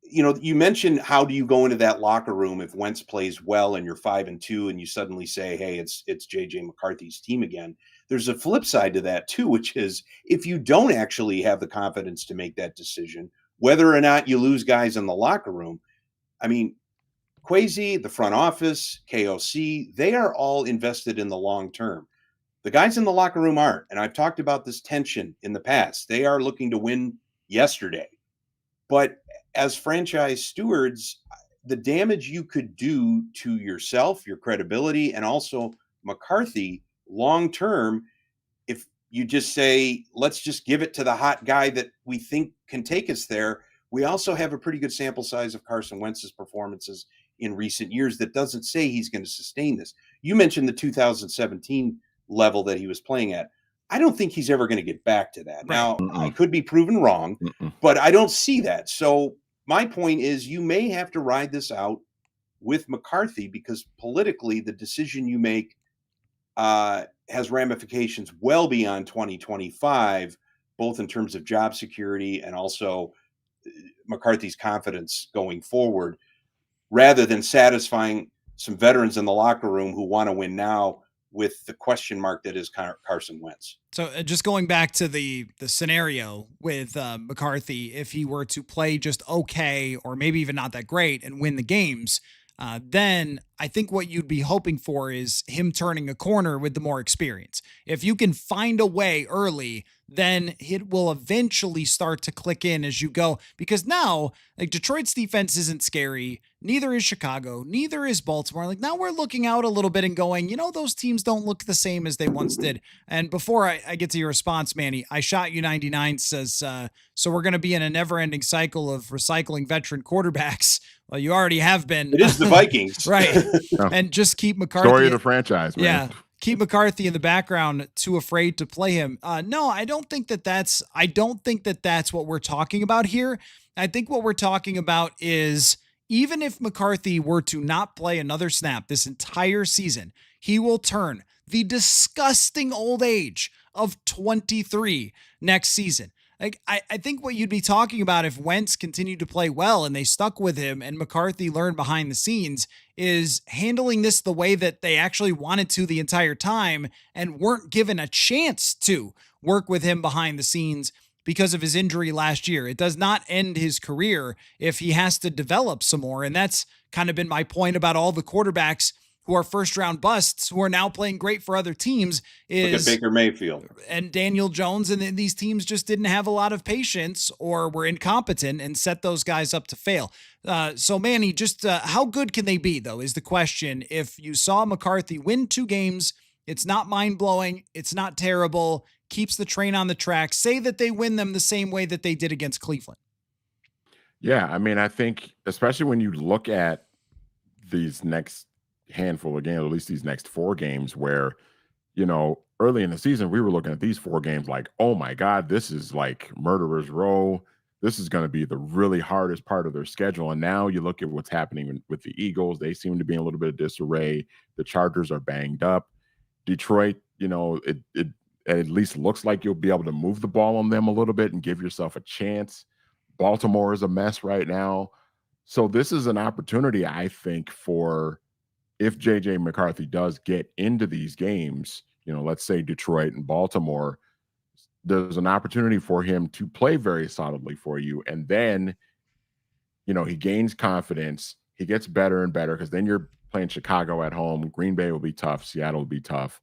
You mentioned, how do you go into that locker room if Wentz plays well and you're 5-2 and you suddenly say, hey, it's JJ McCarthy's team again. There's a flip side to that too, which is if you don't actually have the confidence to make that decision, whether or not you lose guys in the locker room. I mean, Kwesi, the front office, KOC, they are all invested in the long term. The guys in the locker room aren't. And I've talked about this tension in the past. They are looking to win yesterday. But as franchise stewards, the damage you could do to yourself, your credibility, and also McCarthy long term, if you just say, let's just give it to the hot guy that we think can take us there. We also have a pretty good sample size of Carson Wentz's performances in recent years that doesn't say he's going to sustain this. You mentioned the 2017 level that he was playing at. I don't think he's ever going to get back to that. Now, I could be proven wrong, but I don't see that. So my point is, you may have to ride this out with McCarthy, because politically the decision you make has ramifications well beyond 2025, both in terms of job security and also McCarthy's confidence going forward, rather than satisfying some veterans in the locker room who want to win now with the question mark that is Carson Wentz. So just going back to the scenario with McCarthy, if he were to play just okay, or maybe even not that great, and win the games, then I think what you'd be hoping for is him turning a corner with the more experience. If you can find a way early, then it will eventually start to click in as you go. Because now, like, Detroit's defense isn't scary. Neither is Chicago. Neither is Baltimore. Like, now we're looking out a little bit and going, those teams don't look the same as they once did. And before I get to your response, Manny, I shot you 99 says, so we're going to be in a never-ending cycle of recycling veteran quarterbacks. Well, you already have been. It is the Vikings. Right. And just keep McCarthy. Story of the franchise, man. Yeah. Keep McCarthy in the background, too afraid to play him. No, I don't think that's what we're talking about here. I think what we're talking about is even if McCarthy were to not play another snap this entire season, he will turn the disgusting old age of 23 next season. Like, I think what you'd be talking about if Wentz continued to play well and they stuck with him and McCarthy learned behind the scenes is handling this the way that they actually wanted to the entire time and weren't given a chance to work with him behind the scenes because of his injury last year. It does not end his career if he has to develop some more. And that's kind of been my point about all the quarterbacks who are first-round busts, who are now playing great for other teams, is look at Baker Mayfield and Daniel Jones, and these teams just didn't have a lot of patience or were incompetent and set those guys up to fail. So, Manny, just how good can they be, though, is the question. If you saw McCarthy win 2 games, it's not mind-blowing, it's not terrible, keeps the train on the track. Say that they win them the same way that they did against Cleveland. Yeah, I mean, I think especially when you look at these next handful of games, at least these next 4 games where, early in the season, we were looking at these 4 games like, oh my God, this is like murderer's row. This is going to be the really hardest part of their schedule. And now you look at what's happening with the Eagles. They seem to be in a little bit of disarray. The Chargers are banged up. Detroit, it at least looks like you'll be able to move the ball on them a little bit and give yourself a chance. Baltimore is a mess right now. So this is an opportunity, I think, for if JJ McCarthy does get into these games, let's say Detroit and Baltimore, there's an opportunity for him to play very solidly for you. And then, he gains confidence. He gets better and better because then you're playing Chicago at home. Green Bay will be tough. Seattle will be tough.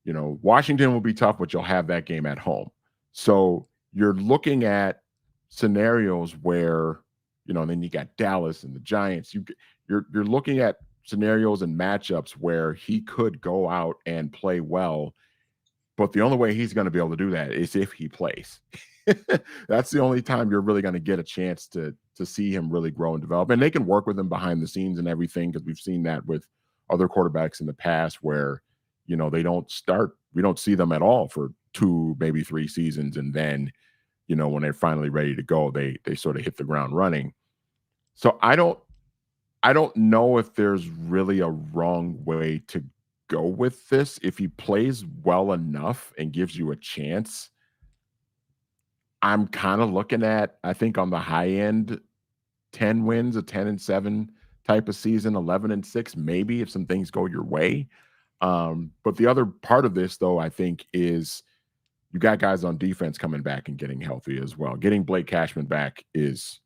Washington will be tough, but you'll have that game at home. So you're looking at scenarios where, then you got Dallas and the Giants. You're looking at scenarios and matchups where he could go out and play well, but the only way he's going to be able to do that is if he plays. That's the only time you're really going to get a chance to see him really grow and develop. And they can work with him behind the scenes and everything, because we've seen that with other quarterbacks in the past where, we don't see them at all for 2, maybe 3 seasons. And then, when they're finally ready to go, they sort of hit the ground running. So I don't know if there's really a wrong way to go with this. If he plays well enough and gives you a chance, I'm kind of looking at, I think on the high end, 10 wins, a 10-7 type of season, 11-6, maybe if some things go your way. But the other part of this, though, I think is you got guys on defense coming back and getting healthy as well. Getting Blake Cashman back is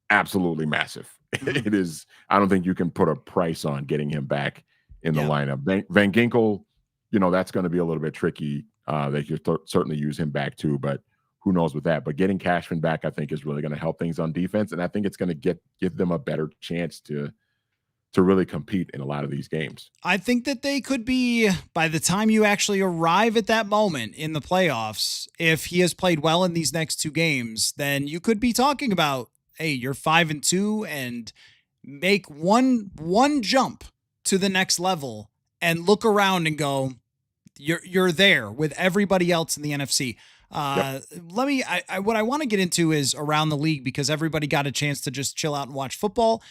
absolutely massive. It is. I don't think you can put a price on getting him back in the lineup. Van Ginkel, that's going to be a little bit tricky. They could certainly use him back too, but who knows with that. But getting Cashman back, I think, is really going to help things on defense, and I think it's going to give them a better chance to really compete in a lot of these games. I think that they could be, by the time you actually arrive at that moment in the playoffs, if he has played well in these next 2 games, then you could be talking about, hey, you're 5-2 and make one jump to the next level and look around and go, you're there with everybody else in the NFC. What I want to get into is around the league, because everybody got a chance to just chill out and watch football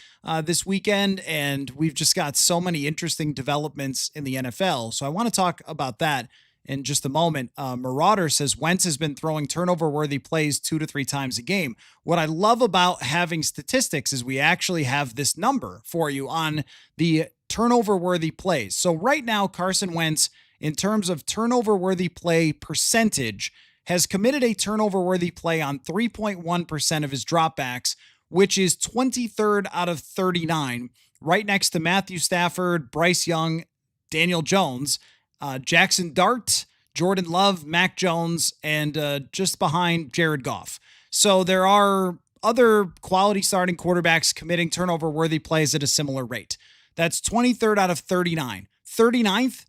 this weekend, and we've just got so many interesting developments in the NFL. So I want to talk about that in just a moment. Marauder says Wentz has been throwing turnover-worthy plays 2 to 3 times a game. What I love about having statistics is we actually have this number for you on the turnover-worthy plays. So right now, Carson Wentz, in terms of turnover-worthy play percentage, has committed a turnover-worthy play on 3.1% of his dropbacks, which is 23rd out of 39, right next to Matthew Stafford, Bryce Young, Daniel Jones, Jackson Dart, Jordan Love, Mac Jones, and just behind Jared Goff. So there are other quality starting quarterbacks committing turnover-worthy plays at a similar rate. That's 23rd out of 39. 39th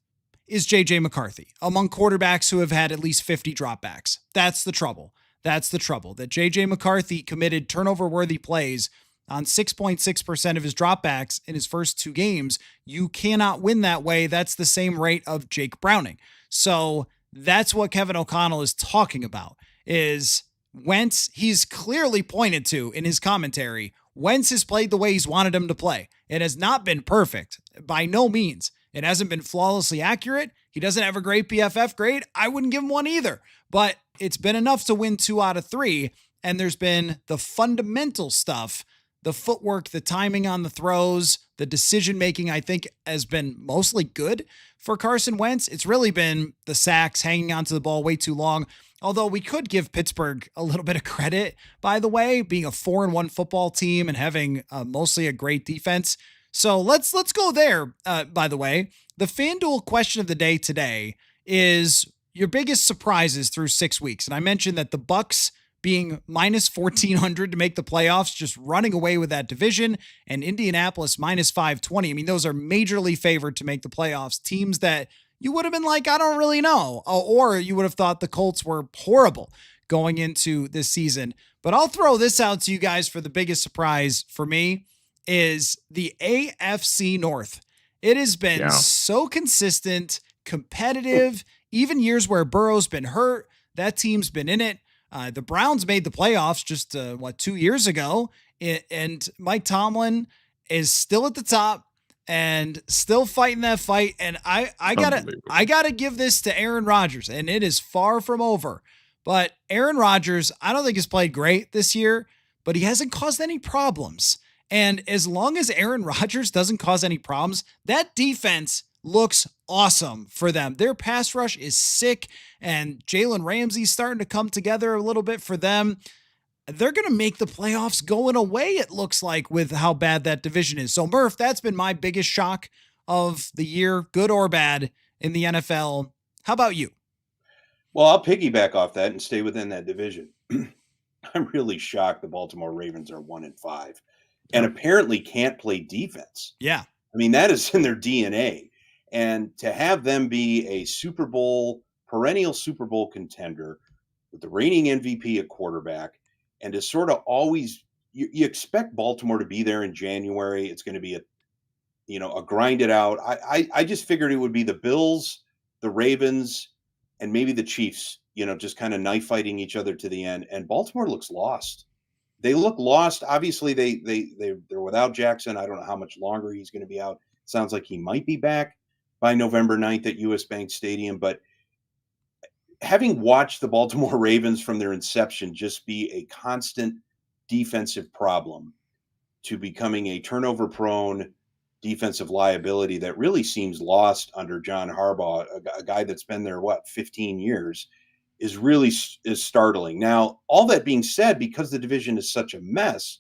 is JJ McCarthy among quarterbacks who have had at least 50 dropbacks. That's the trouble. That JJ McCarthy committed turnover-worthy plays on 6.6% of his dropbacks in his first 2 games. You cannot win that way. That's the same rate of Jake Browning. So that's what Kevin O'Connell is talking about, is Wentz. He's clearly pointed to in his commentary, Wentz has played the way he's wanted him to play. It has not been perfect, by no means. It hasn't been flawlessly accurate. He doesn't have a great PFF grade. I wouldn't give him one either, but it's been enough to win 2 out of 3. And there's been the fundamental stuff, the footwork, the timing on the throws, the decision-making, I think, has been mostly good for Carson Wentz. It's really been the sacks, hanging onto the ball way too long. Although we could give Pittsburgh a little bit of credit, by the way, being a 4-1 football team and having mostly a great defense. So let's go there, by the way. The FanDuel question of the day today is your biggest surprises through 6 weeks. And I mentioned that the Bucs being minus 1,400 to make the playoffs, just running away with that division, and Indianapolis minus 520. I mean, those are majorly favored to make the playoffs. Teams that you would have been like, I don't really know. Or you would have thought the Colts were horrible going into this season. But I'll throw this out to you guys for the biggest surprise for me is the AFC North. It has been so consistent, competitive, even years where Burrow's been hurt, that team's been in it. The Browns made the playoffs just, 2 years ago, and Mike Tomlin is still at the top and still fighting that fight. And I gotta give this to Aaron Rodgers, and it is far from over. But Aaron Rodgers, I don't think has played great this year, but he hasn't caused any problems. And as long as Aaron Rodgers doesn't cause any problems, that defense looks awesome for them. Their pass rush is sick, and Jalen Ramsey's starting to come together a little bit for them. They're going to make the playoffs going away, it looks like, with how bad that division is. So, Murph, that's been my biggest shock of the year, good or bad, in the NFL. How about you? Well, I'll piggyback off that and stay within that division. I'm really shocked the Baltimore Ravens are 1-5 and apparently can't play defense. Yeah. I mean, that is in their DNA. And to have them be a perennial Super Bowl contender with the reigning MVP at quarterback, and to sort of always, you expect Baltimore to be there in January. It's going to be a grind it out. I just figured it would be the Bills, the Ravens, and maybe the Chiefs, just kind of knife fighting each other to the end. And Baltimore looks lost. They look lost. Obviously, they're without Jackson. I don't know how much longer he's going to be out. Sounds like he might be back by November 9th at US Bank Stadium. But having watched the Baltimore Ravens from their inception just be a constant defensive problem to becoming a turnover-prone defensive liability that really seems lost under John Harbaugh, a guy that's been there, 15 years, is startling. Now, all that being said, because the division is such a mess,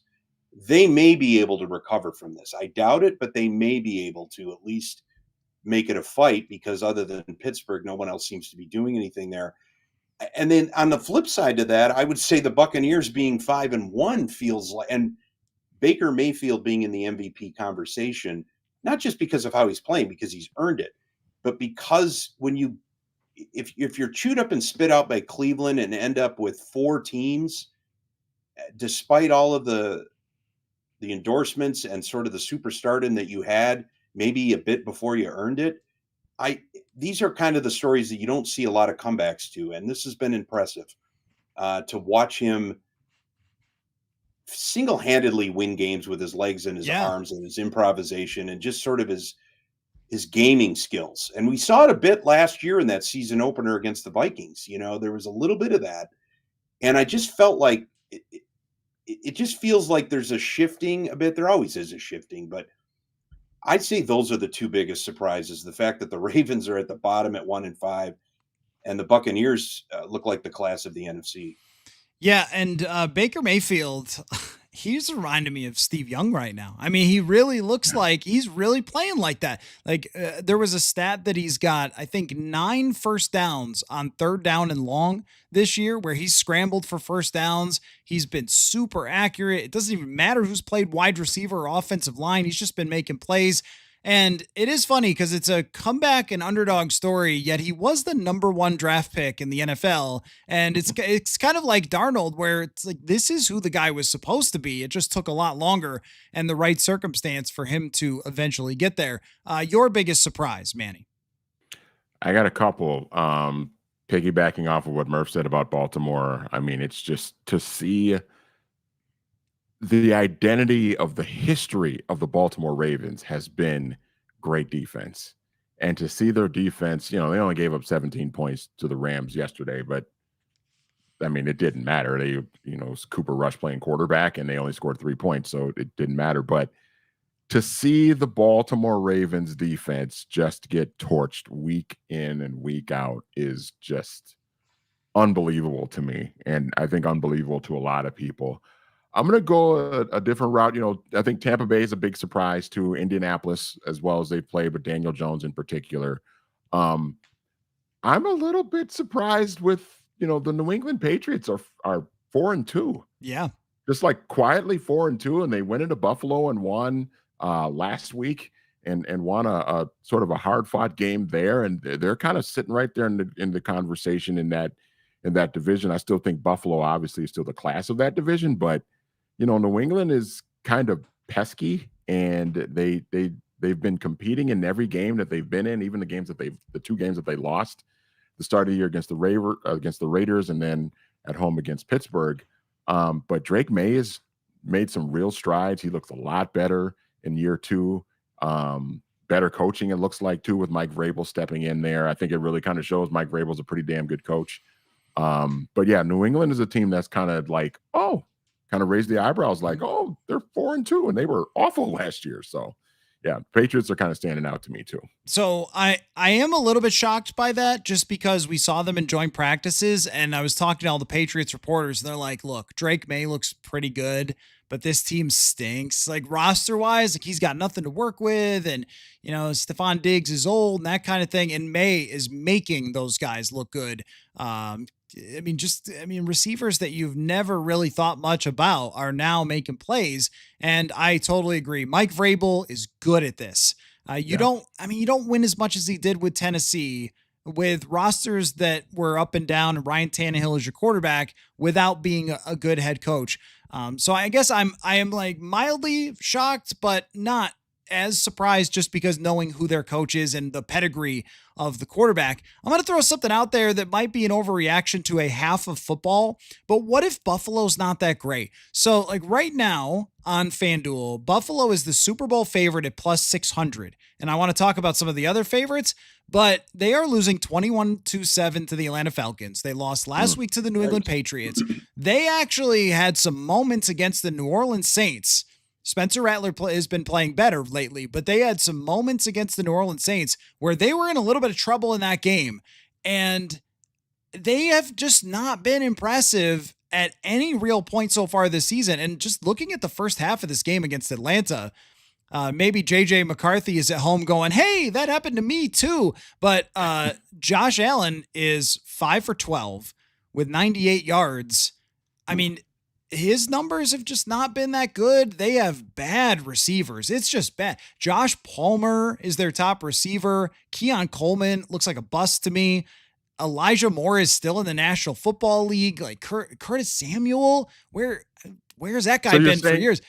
they may be able to recover from this. I doubt it, but they may be able to at least make it a fight, because other than Pittsburgh, no one else seems to be doing anything there. And then on the flip side to that, I would say the Buccaneers being 5-1 feels like, and Baker Mayfield being in the MVP conversation, not just because of how he's playing, because he's earned it, but because if you're chewed up and spit out by Cleveland and end up with 4 teams, despite all of the endorsements and sort of the superstardom that you had, maybe a bit before you earned it, these are kind of the stories that you don't see a lot of comebacks to, and this has been impressive to watch him single-handedly win games with his legs and his arms and his improvisation and just sort of his gaming skills. And we saw it a bit last year in that season opener against the Vikings. There was a little bit of that, and I just felt like it just feels like there's a shifting a bit. There always is a shifting, but I'd say those are the 2 biggest surprises. The fact that the Ravens are at the bottom at 1-5 and the Buccaneers look like the class of the NFC. Yeah. And Baker Mayfield, He's reminding me of Steve Young right now. I mean, he really looks like he's really playing like that. Like there was a stat that he's got, I think 9 first downs on 3rd down and long this year where he's scrambled for first downs. He's been super accurate. It doesn't even matter who's played wide receiver or offensive line. He's just been making plays. And it is funny because it's a comeback and underdog story, yet he was the number 1 draft pick in the NFL. And it's kind of like Darnold, where it's like, this is who the guy was supposed to be. It just took a lot longer and the right circumstance for him to eventually get there. Your biggest surprise, Manny? I got a couple. Piggybacking off of what Murph said about Baltimore. I mean, it's just to see the identity of the history of the Baltimore Ravens has been great defense. And to see their defense, they only gave up 17 points to the Rams yesterday, but I mean, it didn't matter. They, it was Cooper Rush playing quarterback and they only scored 3 points, so it didn't matter. But to see the Baltimore Ravens defense just get torched week in and week out is just unbelievable to me. And I think unbelievable to a lot of people. I'm going to go a different route. I think Tampa Bay is a big surprise to Indianapolis as well as they play, but Daniel Jones in particular. I'm a little bit surprised with, the New England Patriots are 4-2. Yeah. Just like quietly 4-2, and they went into Buffalo and won last week and won a sort of a hard fought game there. And they're kind of sitting right there in the conversation in that division. I still think Buffalo obviously is still the class of that division, but New England is kind of pesky, and they've been competing in every game that they've been in, even the 2 games that they lost the start of the year against the Raiders and then at home against Pittsburgh. But Drake May has made some real strides. He looks a lot better in year 2. Better coaching, it looks like, too, with Mike Vrabel stepping in there. I think it really kind of shows Mike Vrabel's a pretty damn good coach. But yeah, New England is a team that's kind of like, kind of raised the eyebrows like, they're 4-2 and they were awful last year. So yeah, Patriots are kind of standing out to me too. So I am a little bit shocked by that just because we saw them in joint practices and I was talking to all the Patriots reporters and they're like, look, Drake May looks pretty good, but this team stinks. Like roster wise, like he's got nothing to work with. And, Stephon Diggs is old and that kind of thing. And May is making those guys look good. Receivers that you've never really thought much about are now making plays. And I totally agree. Mike Vrabel is good at this. You don't win as much as he did with Tennessee with rosters that were up and down and Ryan Tannehill is your quarterback without being a good head coach. So I guess I am like mildly shocked, but not as surprised just because knowing who their coach is and the pedigree of the quarterback. I'm going to throw something out there that might be an overreaction to a half of football, but what if Buffalo's not that great? So like right now on FanDuel, Buffalo is the Super Bowl favorite at plus 600. And I want to talk about some of the other favorites, but they are losing 21-7 to the Atlanta Falcons. They lost last week to the New England Patriots. They actually had some moments against the New Orleans Saints. Spencer Rattler has been playing better lately, but they had some moments against the New Orleans Saints where they were in a little bit of trouble in that game. And they have just not been impressive at any real point so far this season. And just looking at the first half of this game against Atlanta, maybe JJ McCarthy is at home going, hey, that happened to me too. But Josh Allen is 5 for 12 with 98 yards. I mean, his numbers have just not been that good. They have bad receivers. It's just bad. Josh Palmer is their top receiver. Keon Coleman looks like a bust to me. Elijah Moore is still in the National Football League. Like Curtis Samuel, where's that guy been for years?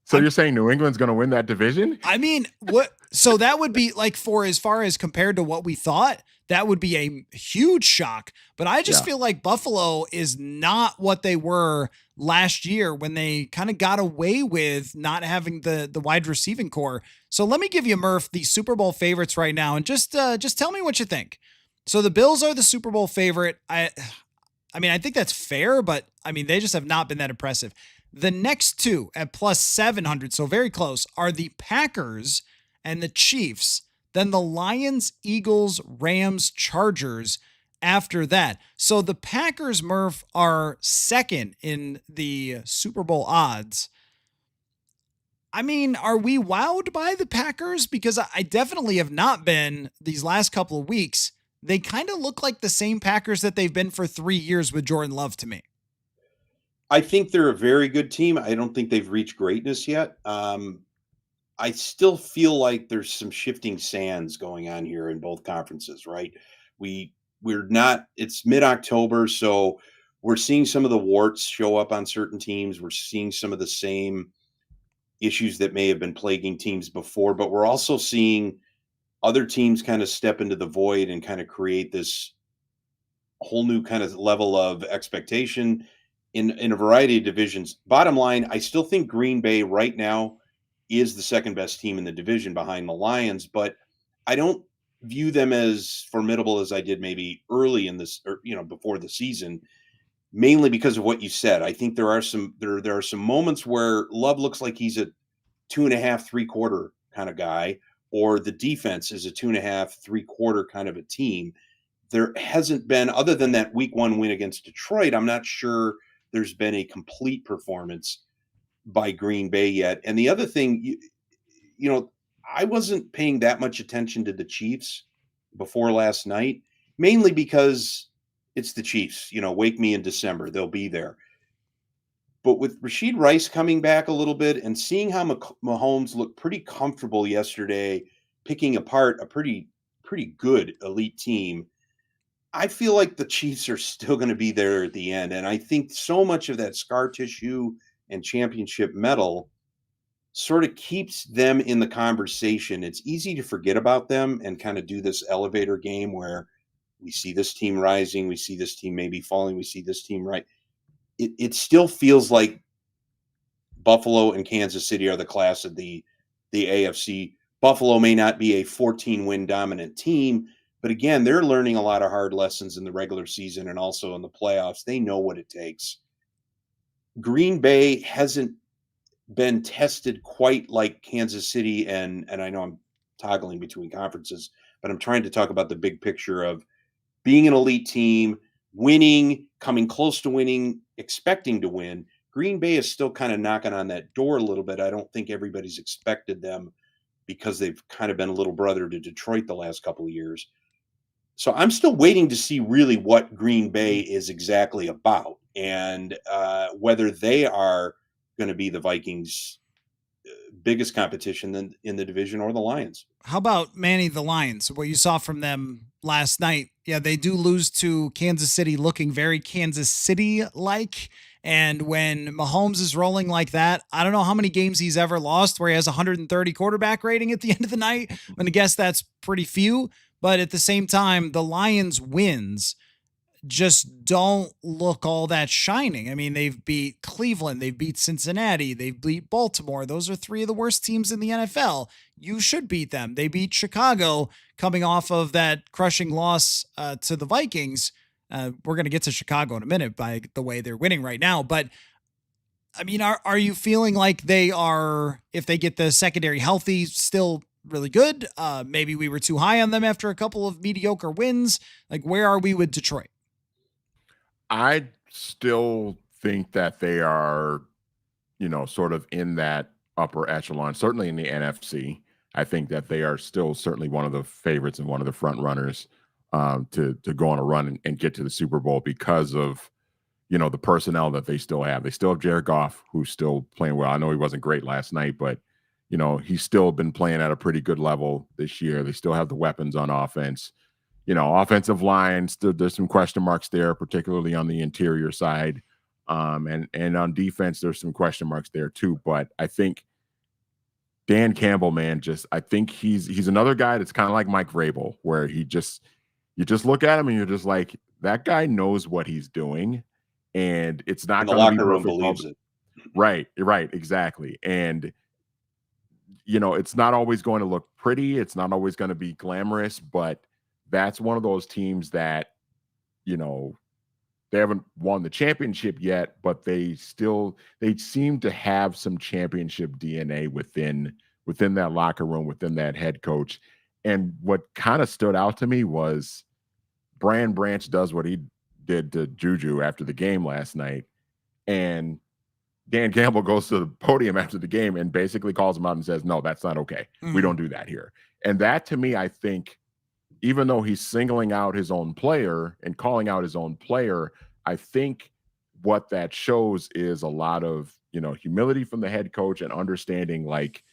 So you're saying New England's going to win that division? I mean, what? So that would be like, for as far as compared to what we thought, that would be a huge shock. But I just feel like Buffalo is not what they were last year when they kind of got away with not having the wide receiving core. So let me give you, Murph, the Super Bowl favorites right now, and just tell me what you think. So the Bills are the Super Bowl favorite. I think that's fair, but I mean, they just have not been that impressive. The next two at plus 700, so very close, are the Packers and the Chiefs. Then the Lions, Eagles, Rams, Chargers after that. So the Packers, Murph, are second in the Super Bowl odds. I mean, are we wowed by the Packers? Because I definitely have not been these last couple of weeks. They kind of look like the same Packers that they've been for 3 years with Jordan Love to me. I think they're a very good team. I don't think they've reached greatness yet. I still feel like there's some shifting sands going on here in both conferences, right? We're not, it's mid-October, so we're seeing some of the warts show up on certain teams. We're seeing some of the same issues that may have been plaguing teams before, but we're also seeing other teams kind of step into the void and kind of create this whole new kind of level of expectation in a variety of divisions. Bottom line, I still think Green Bay right now is the second best team in the division behind the Lions, but I don't view them as formidable as I did maybe early in this, or before the season, mainly because of what you said. I think there are some moments where Love looks like he's a 2.5, 3/4 kind of guy, or the defense is a 2.5, 3/4 kind of a team. There hasn't been, other than that week 1 win against Detroit, I'm not sure there's been a complete performance by Green Bay yet. And the other thing, I wasn't paying that much attention to the Chiefs before last night, mainly because it's the Chiefs. Wake me in December, they'll be there. But with Rashid Rice coming back a little bit and seeing how Mahomes looked pretty comfortable yesterday, picking apart a pretty good elite team, I feel like the Chiefs are still going to be there at the end. And I think so much of that scar tissue and championship medal sort of keeps them in the conversation. It's easy to forget about them and kind of do this elevator game where we see this team rising, we see this team maybe falling, we see this team right. It still feels like Buffalo and Kansas City are the class of the AFC. Buffalo may not be a 14-win dominant team, but again, they're learning a lot of hard lessons in the regular season and also in the playoffs. They know what it takes. Green Bay hasn't been tested quite like Kansas City, and I know I'm toggling between conferences, but I'm trying to talk about the big picture of being an elite team, winning, coming close to winning, expecting to win. Green Bay is still kind of knocking on that door a little bit. I don't think everybody's expected them because they've kind of been a little brother to Detroit the last couple of years. So I'm still waiting to see really what Green Bay is exactly about and whether they are going to be the Vikings' biggest competition in the division or the Lions. How about Manny, the Lions? What you saw from them last night? Yeah, they do lose to Kansas City, looking very Kansas City-like. And when Mahomes is rolling like that, I don't know how many games he's ever lost where he has 130 quarterback rating at the end of the night. I'm going to guess that's pretty few. But at the same time, the Lions' wins just don't look all that shining. I mean, they've beat Cleveland, they've beat Cincinnati, they've beat Baltimore. Those are 3 of the worst teams in the NFL. You should beat them. They beat Chicago coming off of that crushing loss to the Vikings. We're going to get to Chicago in a minute by the way they're winning right now. But I mean, are you feeling like they are, if they get the secondary healthy, still really good? Maybe we were too high on them after a couple of mediocre wins. Like, where are we with Detroit? I still think that they are, sort of in that upper echelon, certainly in the NFC. I think that they are still certainly one of the favorites and one of the front runners to go on a run and get to the Super Bowl because of, the personnel that they still have. They still have Jared Goff, who's still playing well. I know he wasn't great last night, but, he's still been playing at a pretty good level this year. They still have the weapons on offense. Offensive line, still there's some question marks there, particularly on the interior side. And on defense, there's some question marks there too. But I think Dan Campbell, man, I think he's another guy that's kind of like Mike Vrabel, where you just look at him and you're just like, that guy knows what he's doing. And it's not going to be the locker room believes it. Right, exactly. And it's not always going to look pretty. It's not always going to be glamorous, but that's one of those teams that, they haven't won the championship yet, but they seem to have some championship DNA within that locker room, within that head coach. And what kind of stood out to me was Brian Branch does what he did to Juju after the game last night. And Dan Campbell goes to the podium after the game and basically calls him out and says, no, that's not okay. We don't do that here. And that, to me, I think, even though he's singling out his own player and calling out his own player, I think what that shows is a lot of, humility from the head coach and understanding, like,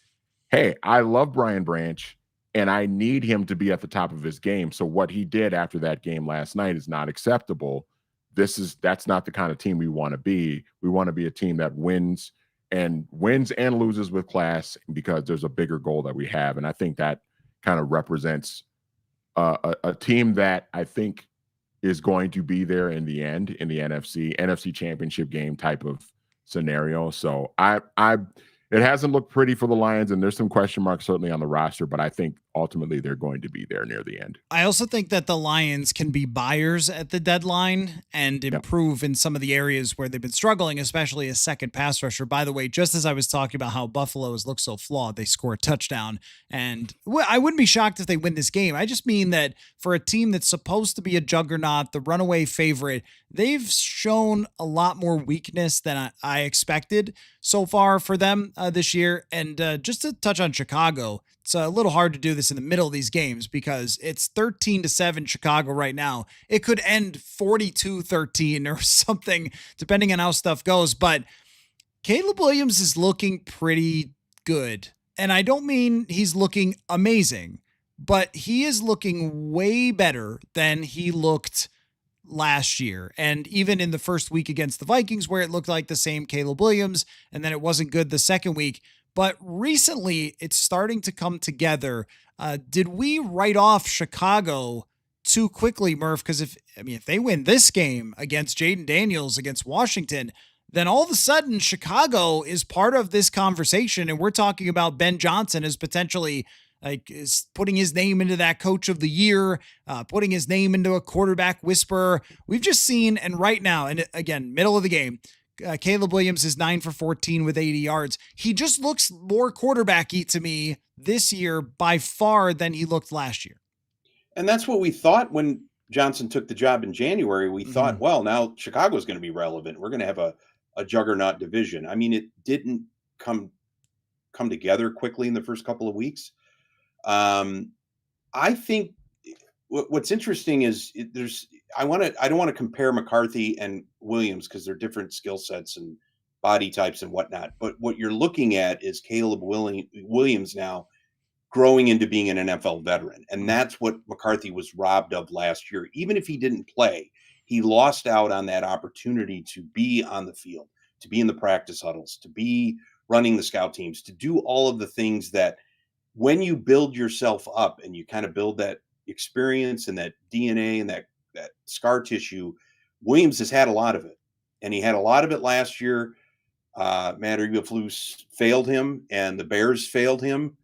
hey, I love Brian Branch and I need him to be at the top of his game. So what he did after that game last night is not acceptable. That's not the kind of team we want to be. We want to be a team that wins and loses with class, because there's a bigger goal that we have. And I think that kind of represents a team that I think is going to be there in the end, in the NFC championship game type of scenario. So it hasn't looked pretty for the Lions, and there's some question marks certainly on the roster, but I think ultimately they're going to be there near the end. I also think that the Lions can be buyers at the deadline and improve in some of the areas where they've been struggling, especially a second pass rusher. By the way, just as I was talking about how Buffalo has looked so flawed, they score a touchdown, and I wouldn't be shocked if they win this game. I just mean that for a team that's supposed to be a juggernaut, the runaway favorite, they've shown a lot more weakness than I expected so far for them this year. And just to touch on Chicago, it's a little hard to do this in the middle of these games because it's 13-7 Chicago right now. It could end 42-13 or something, depending on how stuff goes. But Caleb Williams is looking pretty good. And I don't mean he's looking amazing, but he is looking way better than he looked last year. And even in the first week against the Vikings, where it looked like the same Caleb Williams, and then it wasn't good the second week. But recently, it's starting to come together. Did we write off Chicago too quickly, Murph? Because if they win this game against Jaden Daniels against Washington, then all of a sudden Chicago is part of this conversation, and we're talking about Ben Johnson as potentially is putting his name into that coach of the year, putting his name into a quarterback whisperer. We've just seen, and right now, and again, middle of the game, Caleb Williams is 9 for 14 with 80 yards. He just looks more quarterbacky to me this year by far than he looked last year. And that's what we thought when Johnson took the job in January. We thought, well, now Chicago's going to be relevant. We're going to have a juggernaut division. I mean, it didn't come together quickly in the first couple of weeks. I think what's interesting is I don't want to compare McCarthy and Williams because they're different skill sets and body types and whatnot. But what you're looking at is Caleb Williams now growing into being an NFL veteran. And that's what McCarthy was robbed of last year. Even if he didn't play, he lost out on that opportunity to be on the field, to be in the practice huddles, to be running the scout teams, to do all of the things that when you build yourself up and you kind of build that experience and that DNA and that scar tissue, Williams has had a lot of it. And he had a lot of it last year. Matt Eberflus failed him and the Bears failed him,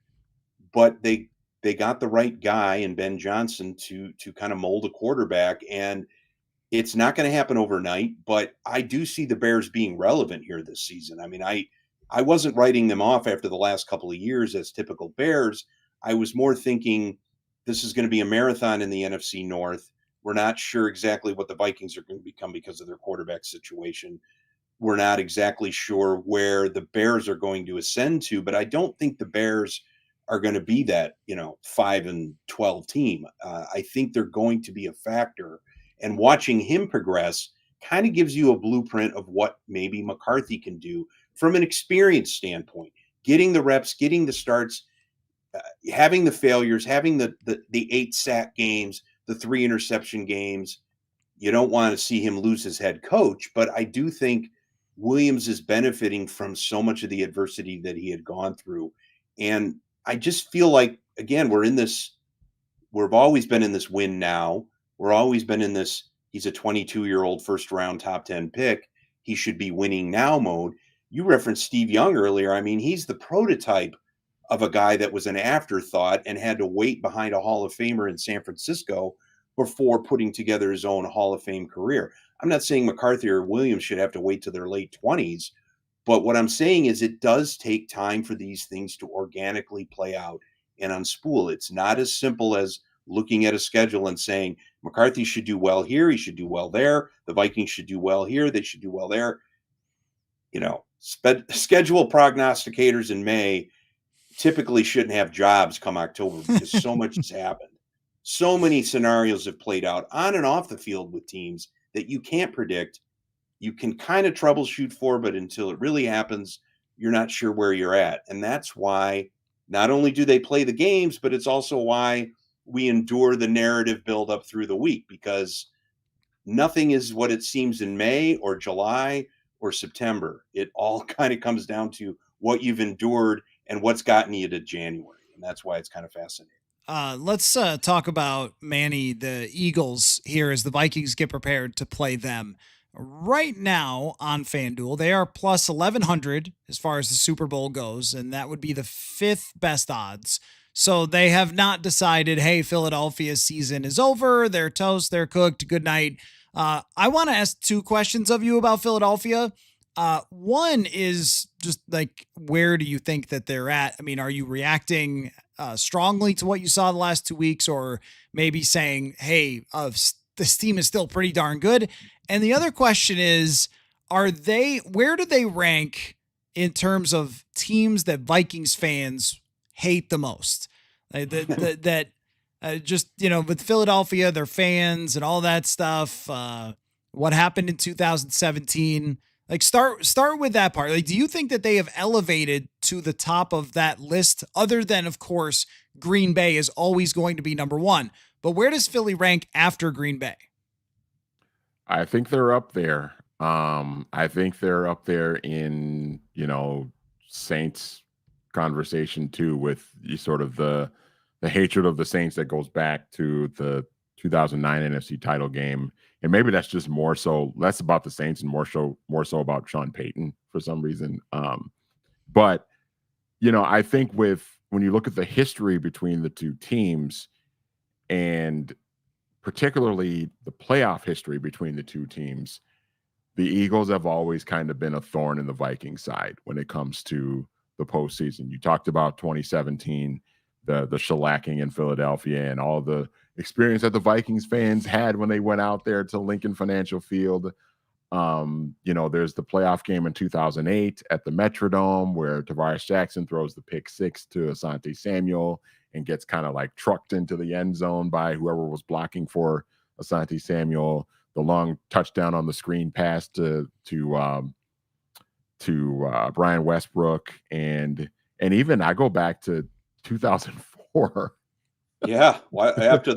but they got the right guy in Ben Johnson to kind of mold a quarterback. And it's not going to happen overnight, but I do see the Bears being relevant here this season. I mean, I wasn't writing them off after the last couple of years as typical Bears. I was more thinking this is going to be a marathon in the NFC North. We're not sure exactly what the Vikings are going to become because of their quarterback situation. We're not exactly sure where the Bears are going to ascend to, but I don't think the Bears are going to be that, 5-12 team. I think they're going to be a factor, and watching him progress kind of gives you a blueprint of what maybe McCarthy can do from an experience standpoint, getting the reps, getting the starts, having the failures, having the 8 sack games, the 3 interception games. You don't want to see him lose his head coach, but I do think Williams is benefiting from so much of the adversity that he had gone through. And I just feel like, again, we've always been in this win now. We're always been in this, he's a 22-year-old first round top 10 pick. He should be winning now mode. You referenced Steve Young earlier. I mean, he's the prototype of a guy that was an afterthought and had to wait behind a Hall of Famer in San Francisco before putting together his own Hall of Fame career. I'm not saying McCarthy or Williams should have to wait to their late 20s, but what I'm saying is it does take time for these things to organically play out and unspool. It's not as simple as looking at a schedule and saying McCarthy should do well here, he should do well there, the Vikings should do well here, they should do well there. schedule prognosticators in May typically shouldn't have jobs come October because so much has happened. So many scenarios have played out on and off the field with teams that you can't predict. You can kind of troubleshoot for, but until it really happens, you're not sure where you're at. And that's why not only do they play the games, but it's also why we endure the narrative build up through the week, because nothing is what it seems in May or July or September. It all kind of comes down to what you've endured and what's gotten you to January. And that's why it's kind of fascinating. Let's talk about, Manny, the Eagles here as the Vikings get prepared to play them. Right now on FanDuel, they are plus 1,100 as far as the Super Bowl goes, and that would be the 5th best odds. So they have not decided, hey, Philadelphia's season is over. They're toast. They're cooked. Good night. I want to ask 2 questions of you about Philadelphia. One is just like, where do you think that they're at? I mean, are you reacting strongly to what you saw the last 2 weeks, or maybe saying, hey, this team is still pretty darn good? And the other question is, where do they rank in terms of teams that Vikings fans hate the most? Just, with Philadelphia, their fans and all that stuff, what happened in 2017, like start with that part. Like, do you think that they have elevated to the top of that list, other than, of course, Green Bay is always going to be number 1, but where does Philly rank after Green Bay? I think they're up there. I think they're up there in, Saints conversation too, with sort of the hatred of the Saints that goes back to the 2009 NFC title game. And maybe that's just less about the Saints and more so about Sean Payton for some reason. But, I think when you look at the history between the two teams, and particularly the playoff history between the two teams, the Eagles have always kind of been a thorn in the Vikings side when it comes to the postseason. You talked about 2017, the shellacking in Philadelphia, and all the experience that the Vikings fans had when they went out there to Lincoln Financial Field. There's the playoff game in 2008 at the Metrodome where Za'Darius Jackson throws the pick 6 to Asante Samuel and gets kind of like trucked into the end zone by whoever was blocking for Asante Samuel. The long touchdown on the screen pass to Brian Westbrook, and even I go back to 2004. Yeah, after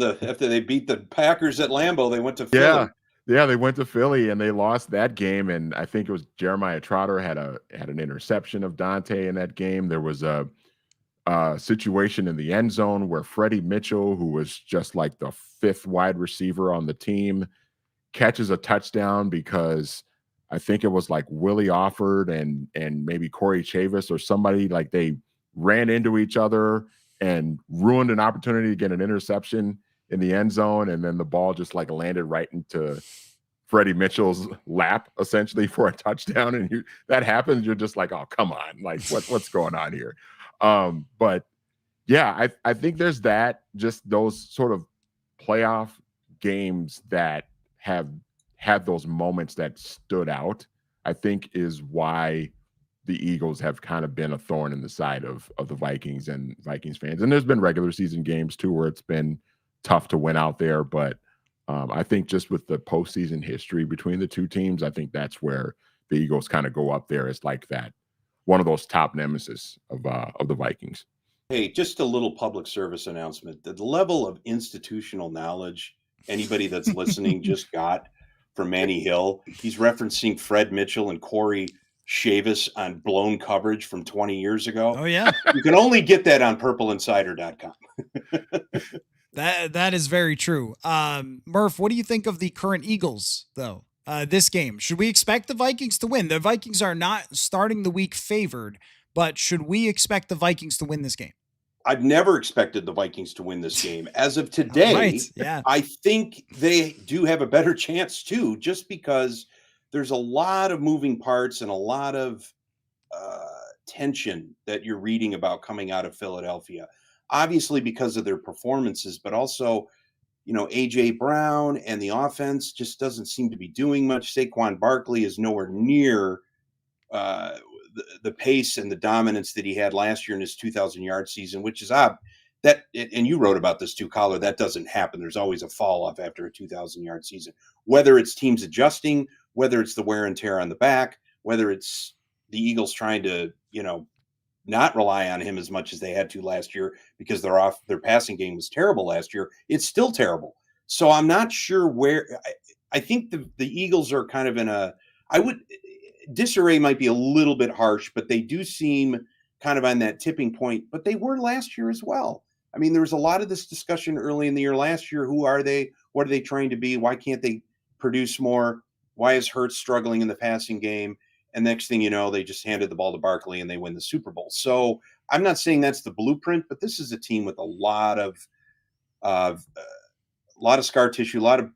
they beat the Packers at Lambeau, they went to Philly. Yeah, they went to Philly and they lost that game. And I think it was Jeremiah Trotter had an interception of Dante in that game. There was a situation in the end zone where Freddie Mitchell, who was just like the 5th wide receiver on the team, catches a touchdown because I think it was like Willie Offord and maybe Corey Chavis or somebody, like they ran into each other and ruined an opportunity to get an interception in the end zone. And then the ball just like landed right into Freddie Mitchell's lap essentially for a touchdown. And that happens. You're just like, oh, come on. Like what's going on here? But yeah, I think there's just those sort of playoff games that have had those moments that stood out, I think is why the Eagles have kind of been a thorn in the side of the Vikings and Vikings fans. And there's been regular season games too where it's been tough to win out there. But I think just with the postseason history between the two teams, I think that's where the Eagles kind of go up there as like that, one of those top nemesis of the Vikings. Hey, just a little public service announcement. The level of institutional knowledge anybody that's listening just got from Manny Hill. He's referencing Fred Mitchell and Corey Chavis on blown coverage from 20 years ago. Oh, yeah. You can only get that on purpleinsider.com. That is very true. Murph, what do you think of the current Eagles, though? This game, should we expect the Vikings to win? The Vikings are not starting the week favored, but should we expect the Vikings to win this game? I've never expected the Vikings to win this game. As of today, right. Yeah. I think they do have a better chance too, just because there's a lot of moving parts and a lot of tension that you're reading about coming out of Philadelphia. Obviously because of their performances, but also, A.J. Brown and the offense just doesn't seem to be doing much. Saquon Barkley is nowhere near the pace and the dominance that he had last year in his 2,000-yard season, which is odd. And you wrote about this too, Coller. That doesn't happen. There's always a fall off after a 2,000-yard season, whether it's teams adjusting, whether it's the wear and tear on the back, whether it's the Eagles trying to, not rely on him as much as they had to last year because their passing game was terrible last year. It's still terrible. So I'm not sure where. I think the Eagles are kind of in disarray might be a little bit harsh, but they do seem kind of on that tipping point, but they were last year as well. I mean, there was a lot of this discussion early in the year last year. Who are they? What are they trying to be? Why can't they produce more? Why is Hurts struggling in the passing game? And next thing you know, they just handed the ball to Barkley and they win the Super Bowl. So I'm not saying that's the blueprint, but this is a team with a lot of scar tissue, a lot of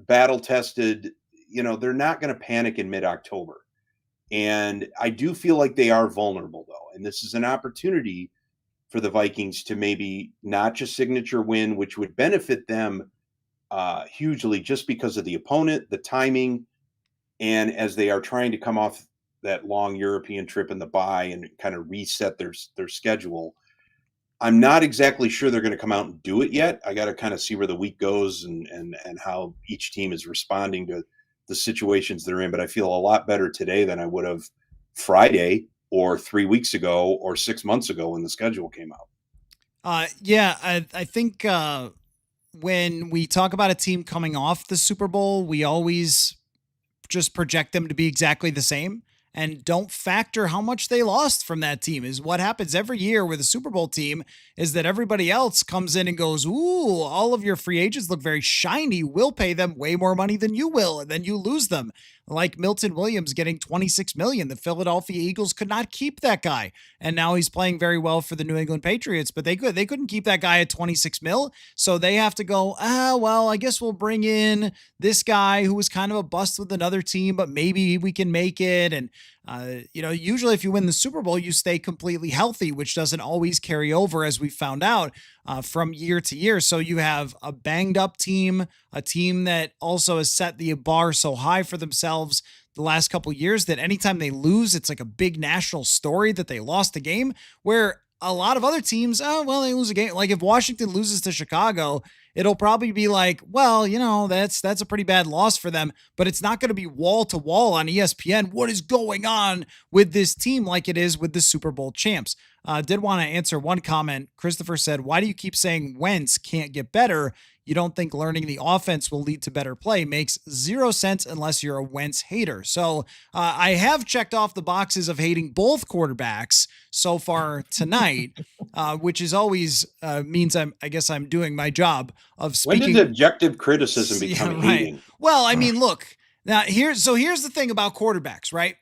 battle tested. They're not going to panic in mid-October. And I do feel like they are vulnerable, though. And this is an opportunity for the Vikings to maybe notch a signature win, which would benefit them hugely just because of the opponent, the timing, and as they are trying to come off that long European trip in the bye and kind of reset their schedule. I'm not exactly sure they're going to come out and do it yet. I got to kind of see where the week goes and how each team is responding to the situations they're in. But I feel a lot better today than I would have Friday or 3 weeks ago or 6 months ago when the schedule came out. I think when we talk about a team coming off the Super Bowl, we always just project them to be exactly the same and don't factor how much they lost from that team. Is what happens every year with a Super Bowl team is that everybody else comes in and goes, ooh, all of your free agents look very shiny. We'll pay them way more money than you will. And then you lose them. Like Milton Williams getting $26 million. The Philadelphia Eagles could not keep that guy. And now he's playing very well for the New England Patriots, but they couldn't keep that guy at 26 mil. So they have to go, I guess we'll bring in this guy who was kind of a bust with another team, but maybe we can make it. And, usually if you win the Super Bowl, you stay completely healthy, which doesn't always carry over, as we found out from year to year. So you have a banged up team, a team that also has set the bar so high for themselves the last couple of years that anytime they lose, it's like a big national story that they lost the game, where a lot of other teams, they lose a game. Like if Washington loses to Chicago, it'll probably be like, that's a pretty bad loss for them, but it's not going to be wall to wall on ESPN. What is going on with this team like it is with the Super Bowl champs? Did want to answer one comment. Christopher said, why do you keep saying Wentz can't get better? You don't think learning the offense will lead to better play? Makes zero sense unless you're a Wentz hater. So I have checked off the boxes of hating both quarterbacks so far tonight, which is always means I guess I'm doing my job of speaking. When did objective criticism become hating? Well, I mean, look, now here's the thing about quarterbacks, right?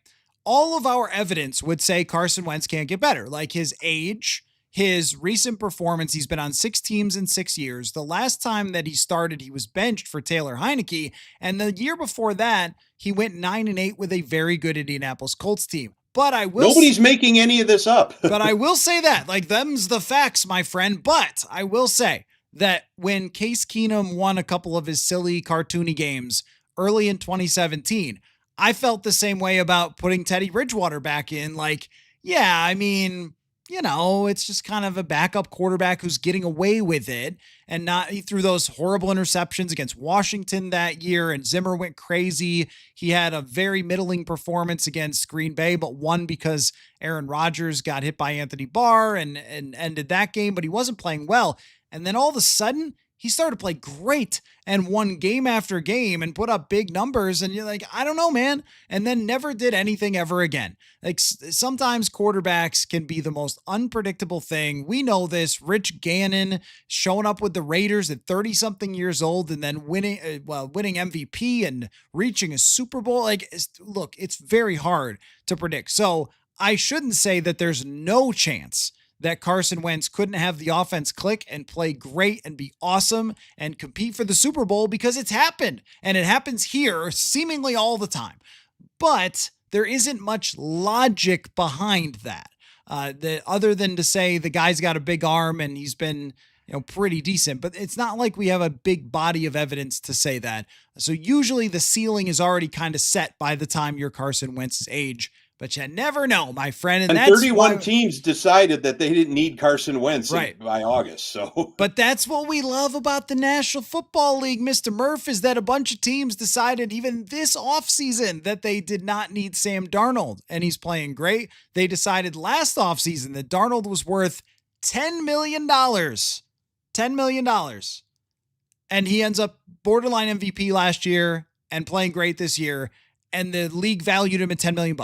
All of our evidence would say Carson Wentz can't get better, like his age, his recent performance. He's been on 6 teams in 6 years. The last time that he started, he was benched for Taylor Heineke. And the year before that, he went 9-8 with a very good Indianapolis Colts team. But nobody's making any of this up. But I will say that, like, them's the facts, my friend. But I will say that when Case Keenum won a couple of his silly cartoony games early in 2017, I felt the same way about putting Teddy Bridgewater back in. Like, yeah, I mean, it's just kind of a backup quarterback who's getting away with it, and he threw those horrible interceptions against Washington that year, and Zimmer went crazy. He had a very middling performance against Green Bay, but won because Aaron Rodgers got hit by Anthony Barr and ended that game, but he wasn't playing well. And then all of a sudden, he started to play great and won game after game and put up big numbers. And you're like, I don't know, man. And then never did anything ever again. Like sometimes quarterbacks can be the most unpredictable thing. We know this. Rich Gannon showing up with the Raiders at 30 something years old and then winning MVP and reaching a Super Bowl. Like, look, it's very hard to predict. So I shouldn't say that there's no chance that Carson Wentz couldn't have the offense click and play great and be awesome and compete for the Super Bowl, because it's happened, and it happens here seemingly all the time. But there isn't much logic behind that, other than to say the guy's got a big arm and he's been pretty decent, but it's not like we have a big body of evidence to say that. So usually the ceiling is already kind of set by the time you're Carson Wentz's age. But you never know, my friend. And that's 31 teams decided that they didn't need Carson Wentz right. by August. So, but that's what we love about the National Football League, Mr. Murph, is that a bunch of teams decided even this offseason that they did not need Sam Darnold, and he's playing great. They decided last offseason that Darnold was worth $10 million. $10 million. And he ends up borderline MVP last year and playing great this year. And the league valued him at $10 million.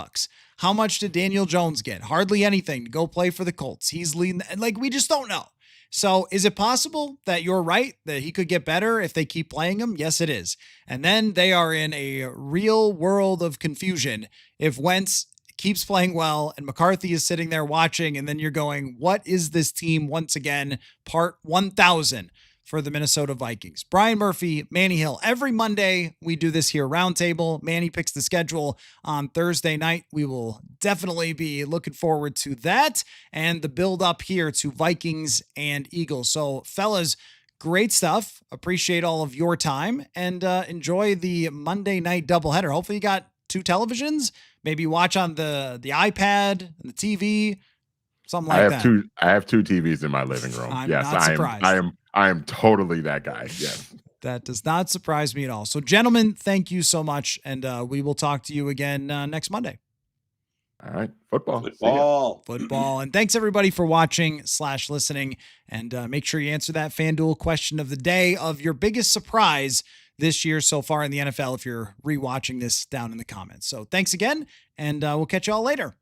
How much did Daniel Jones get? Hardly anything to go play for the Colts. He's leading, like, we just don't know. So is it possible that you're right, that he could get better if they keep playing him? Yes, it is. And then they are in a real world of confusion if Wentz keeps playing well and McCarthy is sitting there watching, and then you're going, what is this team once again? Part 1000 for the Minnesota Vikings. Brian Murphy, Manny Hill. Every Monday, we do this here, Roundtable. Manny picks the schedule on Thursday night. We will definitely be looking forward to that and the build up here to Vikings and Eagles. So, fellas, great stuff. Appreciate all of your time and enjoy the Monday night doubleheader. Hopefully you got 2 televisions. Maybe watch on the iPad and the TV, something like that. I have 2 TVs in my living room. I'm not surprised. I am totally that guy. Yes. That does not surprise me at all. So, gentlemen, thank you so much. And we will talk to you again next Monday. All right. Football. And thanks, everybody, for watching / listening. And make sure you answer that FanDuel question of the day of your biggest surprise this year so far in the NFL if you're rewatching this down in the comments. So, thanks again, and we'll catch you all later.